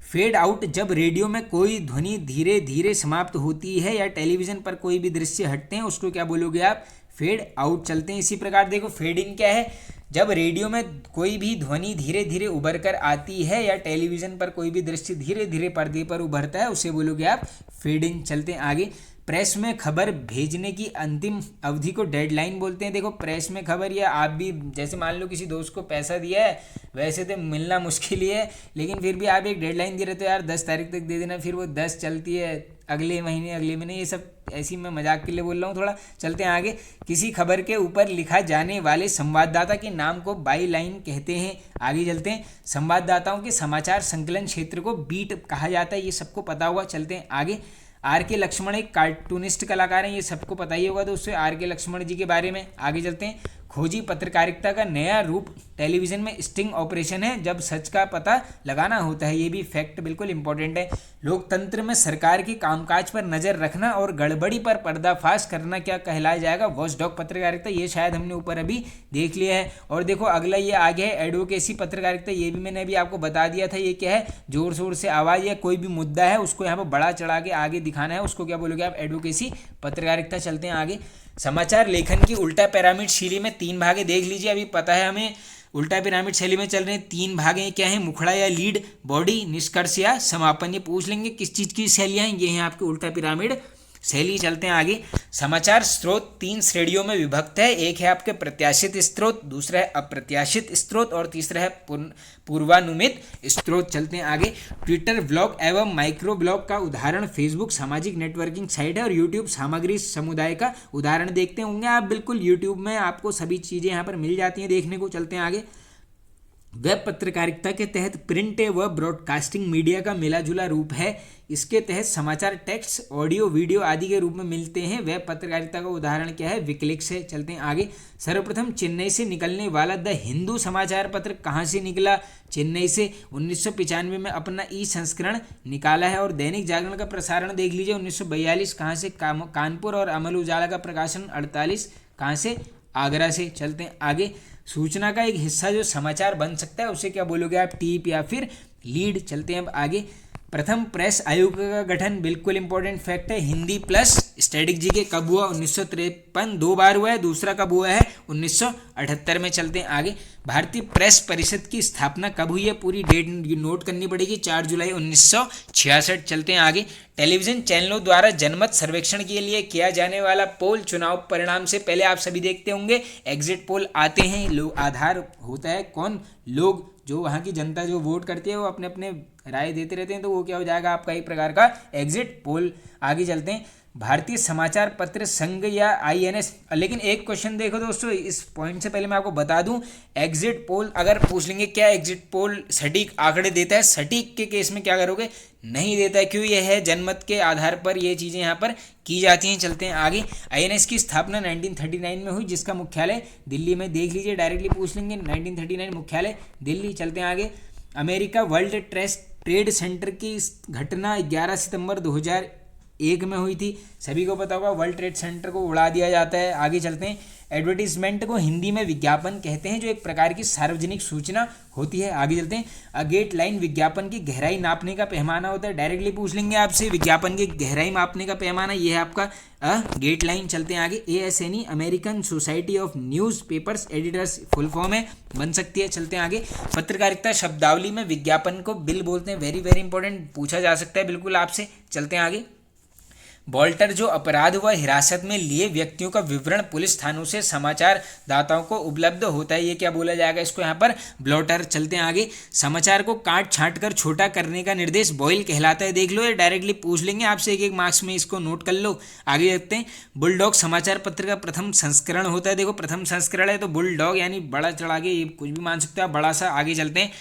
फेड आउट, जब रेडियो में कोई ध्वनि धीरे धीरे समाप्त होती है या टेलीविज़न पर कोई भी दृश्य हटते हैं, उसको क्या बोलोगे आप, फेड आउट। चलते हैं इसी प्रकार। देखो फेड इन क्या है, जब रेडियो में कोई भी ध्वनि धीरे धीरे उभर कर आती है या टेलीविज़न पर कोई भी दृश्य धीरे धीरे पर्दे पर उभरता है, उसे बोलोगे आप फेड इन। चलते हैं आगे। प्रेस में खबर भेजने की अंतिम अवधि को डेडलाइन बोलते हैं। देखो प्रेस में खबर, या आप भी जैसे मान लो किसी दोस्त को पैसा दिया है, वैसे तो मिलना मुश्किल ही है, लेकिन फिर भी आप एक डेडलाइन दे रहे तो यार 10 तारीख तक दे देना, फिर वो 10 चलती है, अगले महीने, ये सब ऐसी मैं मजाक के लिए बोल रहा हूँ थोड़ा। चलते हैं आगे। किसी खबर के ऊपर लिखा जाने वाले संवाददाता के नाम को बाई लाइन कहते हैं। आगे चलते हैं। संवाददाताओं के समाचार संकलन क्षेत्र को बीट कहा जाता है, ये सबको पता होगा। चलते हैं आगे। आर के लक्ष्मण एक कार्टूनिस्ट कलाकार हैं, ये सबको पता ही होगा दोस्तों आर के लक्ष्मण जी के बारे में। आगे चलते हैं। खोजी पत्रकारिता का नया रूप टेलीविज़न में स्टिंग ऑपरेशन है, जब सच का पता लगाना होता है, ये भी फैक्ट बिल्कुल इंपॉर्टेंट है। लोकतंत्र में सरकार की कामकाज पर नज़र रखना और गड़बड़ी पर पर्दाफाश करना क्या कहलाया जाएगा, वॉचडॉग पत्रकारिता, ये शायद हमने ऊपर अभी देख लिया है। और देखो अगला ये आ गया है एडवोकेसी पत्रकारिता, ये भी मैंने अभी आपको बता दिया था। ये क्या है, जोर शोर से आवाज़ या कोई भी मुद्दा है उसको यहाँ पर बड़ा चढ़ा के आगे दिखाना है, उसको क्या बोलोगे आप, एडवोकेसी पत्रकारिता। चलते हैं आगे। समाचार लेखन की उल्टा पिरामिड शैली में 3 भागे देख लीजिए, अभी पता है हमें उल्टा पिरामिड शैली में चल रहे हैं 3 भागे क्या हैं, मुखड़ा या लीड, बॉडी, निष्कर्ष या समापन। ये पूछ लेंगे किस चीज़ की शैलियाँ हैं, ये हैं आपके उल्टा पिरामिड शैली। चलते हैं आगे। समाचार स्रोत 3 श्रेणियों में विभक्त है, एक है आपके प्रत्याशित स्रोत, दूसरा है अप्रत्याशित स्रोत और तीसरा है पूर्वानुमित स्रोत। चलते हैं आगे। ट्विटर ब्लॉग एवं माइक्रो ब्लॉग का उदाहरण फेसबुक सामाजिक नेटवर्किंग साइट है, और यूट्यूब सामग्री समुदाय का उदाहरण देखते होंगे आप, बिल्कुल यूट्यूब में आपको सभी चीज़ें यहाँ पर मिल जाती हैं देखने को। चलते हैं आगे। वेब पत्रकारिता के तहत प्रिंट व ब्रॉडकास्टिंग मीडिया का मिला जुला रूप है। इसके तहत समाचार टेक्स्ट, ऑडियो, वीडियो आदि के रूप में मिलते हैं। वेब पत्रकारिता का उदाहरण क्या है? विकिलीक्स है। चलते हैं आगे। सर्वप्रथम चेन्नई से निकलने वाला द हिंदू समाचार पत्र कहाँ से निकला? चेन्नई से। 1995 में अपना ई संस्करण निकाला है। और दैनिक जागरण का प्रसारण देख लीजिए 1942 कहाँ से? कानपुर। और अमर उजाला का प्रकाशन 48 कहाँ से? आगरा से। चलते हैं आगे। सूचना का एक हिस्सा जो समाचार बन सकता है उसे क्या बोलोगे आप? टीप या फिर लीड। चलते हैं अब आगे। प्रथम प्रेस आयोग का गठन बिल्कुल इंपॉर्टेंट फैक्ट है। हिंदी प्लस स्टैटिक जी के कब हुआ? 1953 2 बार हुआ है। दूसरा कब हुआ है? 1978 में। चलते हैं आगे। भारतीय प्रेस परिषद की स्थापना कब हुई है? पूरी डेट नोट करनी पड़ेगी। 4 जुलाई 1966। चलते हैं आगे। टेलीविजन चैनलों द्वारा जनमत सर्वेक्षण के लिए किया जाने वाला पोल चुनाव परिणाम से पहले आप सभी देखते होंगे एग्जिट पोल आते हैं। लोग आधार होता है कौन? लोग, जो वहाँ की जनता जो वोट करती है वो अपने अपने राय देते रहते हैं, तो वो क्या हो जाएगा आपका एक प्रकार का एग्जिट पोल। आगे चलते हैं। भारतीय समाचार पत्र संघ या INS। लेकिन एक क्वेश्चन देखो दोस्तों, इस पॉइंट से पहले मैं आपको बता दूं, एग्जिट पोल अगर पूछ लेंगे क्या एग्जिट पोल सटीक आंकड़े देता है? सटीक के केस में क्या करोगे? नहीं देता है। क्यों? यह है जनमत के आधार पर ये चीज़ें यहाँ पर की जाती हैं। चलते हैं आगे। INS की स्थापना 1939 में हुई, जिसका मुख्यालय दिल्ली में। देख लीजिए, डायरेक्टली पूछ लेंगे। 1939 मुख्यालय दिल्ली। चलते हैं आगे। अमेरिका वर्ल्ड ट्रेड सेंटर की घटना 11 सितंबर 2001 में हुई थी। सभी को पता होगा वर्ल्ड ट्रेड सेंटर को उड़ा दिया जाता है। आगे चलते हैं। एडवर्टीजमेंट को हिंदी में विज्ञापन कहते हैं, जो एक प्रकार की सार्वजनिक सूचना होती है। आगे चलते हैं। अ गेट लाइन विज्ञापन की गहराई नापने का पैमाना होता है। डायरेक्टली पूछ लेंगे आपसे विज्ञापन की गहराई मापने का पैमाना, ये है आपका गेट लाइन। चलते हैं आगे। ASNE American society of news papers editors full form है, बन सकती है। चलते हैं आगे। पत्रकारिता शब्दावली में विज्ञापन को बिल बोलते हैं। वेरी वेरी इंपॉर्टेंट, पूछा जा सकता है बिल्कुल आपसे। चलते हैं आगे। बॉल्टर जो अपराध व हिरासत में लिए व्यक्तियों का विवरण पुलिस थानों से समाचार दाताओं को उपलब्ध होता है, ये क्या बोला जाएगा? इसको यहाँ पर ब्लॉटर। चलते हैं आगे। समाचार को काट छांट कर छोटा करने का निर्देश बॉयल कहलाता है। देख लो, ये डायरेक्टली पूछ लेंगे आपसे, एक एक मार्क्स में इसको नोट कर लो। आगे देखते हैं। बुलडॉग समाचार पत्र का प्रथम संस्करण होता है। देखो, प्रथम संस्करण है तो बुलडॉग यानी बड़ा चढ़ा के, ये कुछ भी मान सकते हो बड़ा सा। आगे चलते हैं।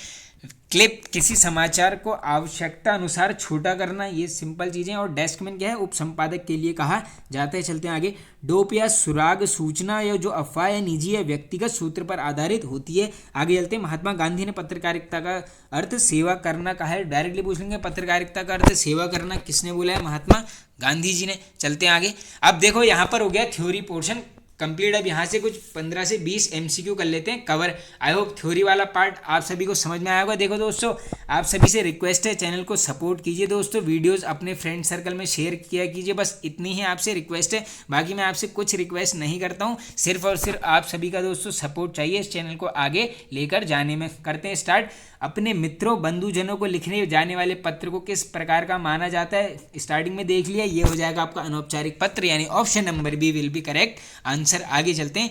क्लिप किसी समाचार को आवश्यकता अनुसार छोटा करना, ये सिंपल चीज़ें। और डेस्कमैन क्या है? उप संपादक के लिए कहा जाता है। चलते हैं आगे। डोप या सुराग सूचना या जो अफवाह या निजी या व्यक्तिगत सूत्र पर आधारित होती है। आगे चलते हैं। महात्मा गांधी ने पत्रकारिता का अर्थ सेवा करना कहा है। डायरेक्टली पूछ लेंगे पत्रकारिता का अर्थ सेवा करना किसने बोला है? महात्मा गांधी जी ने। चलते हैं आगे। अब देखो, यहाँ पर हो गया थ्योरी पोर्शन कंप्लीट। अब यहाँ से कुछ 15 से 20 MCQ कर लेते हैं कवर। आई होप थ्योरी वाला पार्ट आप सभी को समझ में आया होगा। देखो दोस्तों, आप सभी से रिक्वेस्ट है, चैनल को सपोर्ट कीजिए दोस्तों, वीडियोस अपने फ्रेंड सर्कल में शेयर किया कीजिए, बस इतनी ही आपसे रिक्वेस्ट है। बाकी मैं आपसे कुछ रिक्वेस्ट नहीं करता हूँ, सिर्फ और सिर्फ आप सभी का दोस्तों सपोर्ट चाहिए इस चैनल को आगे लेकर जाने में। करते हैं स्टार्ट। अपने मित्रों बंधुजनों को लिखने जाने वाले पत्र को किस प्रकार का माना जाता है? स्टार्टिंग में देख लिया, ये हो जाएगा आपका अनौपचारिक पत्र, यानी option number B will be correct answer. आगे चलते हैं।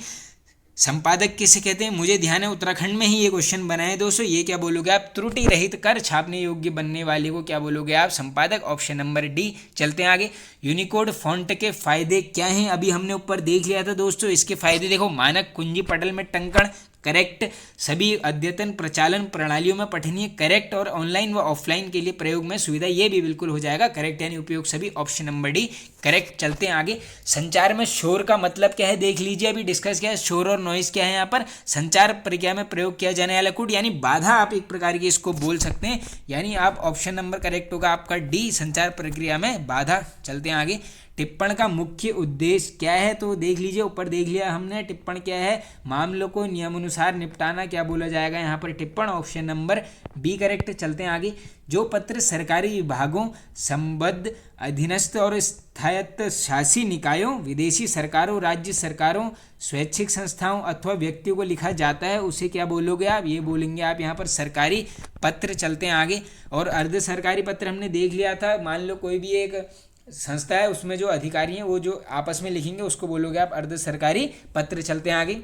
संपादक किसे कहते हैं? मुझे ध्यान है उत्तराखंड में ही ये क्वेश्चन बना है दोस्तों, ये क्या बोलोगे आप? त्रुटि रहित कर छापने योग्य बनने वाले को क्या बोलोगे आप? संपादक। Option number D. चलते हैं आगे। यूनिकोड फॉन्ट के फायदे क्या हैं? अभी हमने ऊपर देख लिया था दोस्तों, इसके फायदे देखो। मानक कुंजी पटल में टंकण, करेक्ट। सभी अद्यतन प्रचालन प्रणालियों में पठनीय, करेक्ट। और ऑनलाइन व ऑफलाइन के लिए प्रयोग में सुविधा, ये भी बिल्कुल हो जाएगा करेक्ट, यानी उपयोग सभी। Option number D correct. चलते हैं आगे। संचार में शोर का मतलब क्या है? देख लीजिए, अभी डिस्कस किया है। शोर और नॉइज क्या है यहाँ पर? संचार प्रक्रिया में प्रयोग किया जाने वाला कूट, यानी बाधा, आप एक प्रकार की इसको बोल सकते हैं, यानी आप ऑप्शन नंबर करेक्ट होगा आपका डी, संचार प्रक्रिया में बाधा। चलते हैं आगे। टिप्पण का मुख्य उद्देश्य क्या है? तो देख लीजिए, ऊपर देख लिया हमने। टिप्पण क्या है? मामलों को नियमानुसार निपटाना, क्या बोला जाएगा यहाँ पर? टिप्पण। Option number B correct. चलते हैं आगे। जो पत्र सरकारी विभागों, संबद्ध अधीनस्थ और स्थायत्त शासी निकायों, विदेशी सरकारों, राज्य सरकारों, स्वैच्छिक संस्थाओं अथवा व्यक्तियों को लिखा जाता है, उसे क्या बोलोगे आप? ये बोलेंगे आप यहाँ पर सरकारी पत्र। चलते हैं आगे। और अर्ध सरकारी पत्र हमने देख लिया था। मान लो कोई भी एक संस्था है, उसमें जो अधिकारी हैं वो जो आपस में लिखेंगे उसको बोलोगे आप अर्ध सरकारी पत्र। चलते हैं आगे।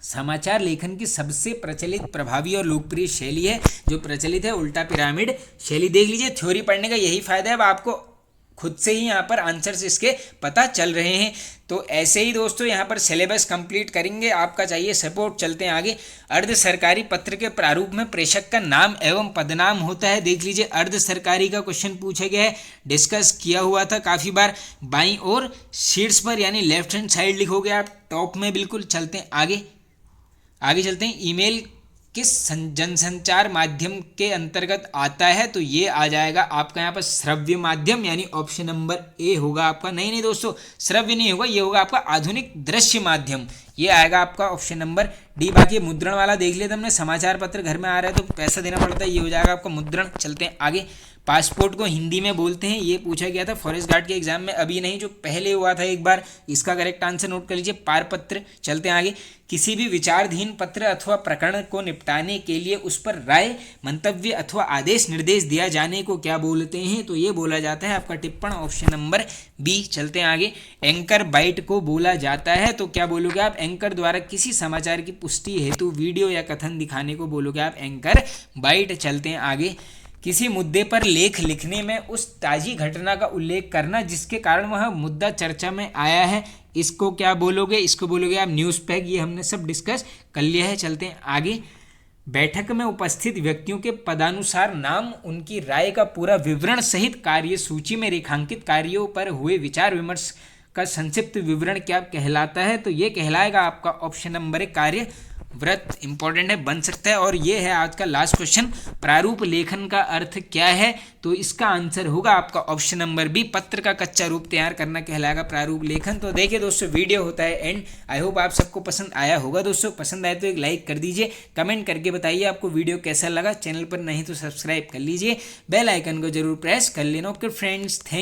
समाचार लेखन की सबसे प्रचलित, प्रभावी और लोकप्रिय शैली है, जो प्रचलित है, उल्टा पिरामिड शैली। देख लीजिए, थ्योरी पढ़ने का यही फायदा है, अब आपको खुद से ही यहाँ पर आंसर्स इसके पता चल रहे हैं। तो ऐसे ही दोस्तों यहाँ पर सिलेबस कंप्लीट करेंगे, आपका चाहिए सपोर्ट। चलते हैं आगे। अर्ध सरकारी पत्र के प्रारूप में प्रेषक का नाम एवं पदनाम होता है। देख लीजिए, अर्ध सरकारी का क्वेश्चन पूछा गया है, डिस्कस किया हुआ था काफ़ी बार। बाईं ओर शीर्ष पर यानी लेफ्ट हैंड साइड लिखोगे आप, टॉप में बिल्कुल। चलते हैं आगे चलते हैं। ईमेल किस जनसंचार माध्यम के अंतर्गत आता है? तो ये आ जाएगा आपका यहाँ पर श्रव्य माध्यम, यानी ऑप्शन नंबर ए होगा आपका। नहीं दोस्तों, श्रव्य नहीं होगा, ये होगा आपका आधुनिक दृश्य माध्यम, ये आएगा आपका ऑप्शन नंबर डी। बाकी मुद्रण वाला देख लिया हमने, समाचार पत्र घर में आ रहा है तो पैसा देना पड़ता है, ये हो जाएगा आपका मुद्रण। चलते हैं आगे। पासपोर्ट को हिंदी में बोलते हैं, ये पूछा गया था फॉरेस्ट गार्ड के एग्जाम में, अभी नहीं जो पहले हुआ था एक बार। इसका करेक्ट आंसर नोट कर लीजिए, पारपत्र। चलते हैं आगे। किसी भी विचाराधीन पत्र अथवा प्रकरण को निपटाने के लिए उस पर राय, मंतव्य अथवा आदेश निर्देश दिया जाने को क्या बोलते हैं? तो ये बोला जाता है आपका टिप्पण, ऑप्शन नंबर बी। चलते हैं आगे। एंकर बाइट को बोला जाता है, तो क्या बोलोगे आप? एंकर द्वारा किसी समाचार की पुष्टि हेतु वीडियो या कथन दिखाने को बोलोगे आप एंकर बाइट। चलते हैं आगे। किसी मुद्दे पर लेख लिखने में उस ताजी घटना का उल्लेख करना जिसके कारण वह मुद्दा चर्चा में आया है, इसको क्या बोलोगे? इसको बोलोगे आप न्यूज़ पैक। ये हमने सब डिस्कस कर लिया है। चलते हैं आगे। बैठक में उपस्थित व्यक्तियों के पदानुसार नाम, उनकी राय का पूरा विवरण सहित कार्य सूची में रेखांकित कार्यों पर हुए विचार विमर्श का संक्षिप्त विवरण क्या कहलाता है? तो ये कहलाएगा आपका ऑप्शन नंबर 1 कार्य व्रत। इंपॉर्टेंट है, बन सकता है। और ये है आज का लास्ट क्वेश्चन, प्रारूप लेखन का अर्थ क्या है? तो इसका आंसर होगा आपका ऑप्शन नंबर बी, पत्र का कच्चा रूप तैयार करना कहलाएगा प्रारूप लेखन। तो देखिए दोस्तों, वीडियो होता है एंड। आई होप आप सबको पसंद आया होगा। दोस्तों पसंद आए तो एक लाइक कर दीजिए, कमेंट करके बताइए आपको वीडियो कैसा लगा। चैनल पर नहीं तो सब्सक्राइब कर लीजिए, बेल आइकन को जरूर प्रेस कर लेना। Okay friends, thank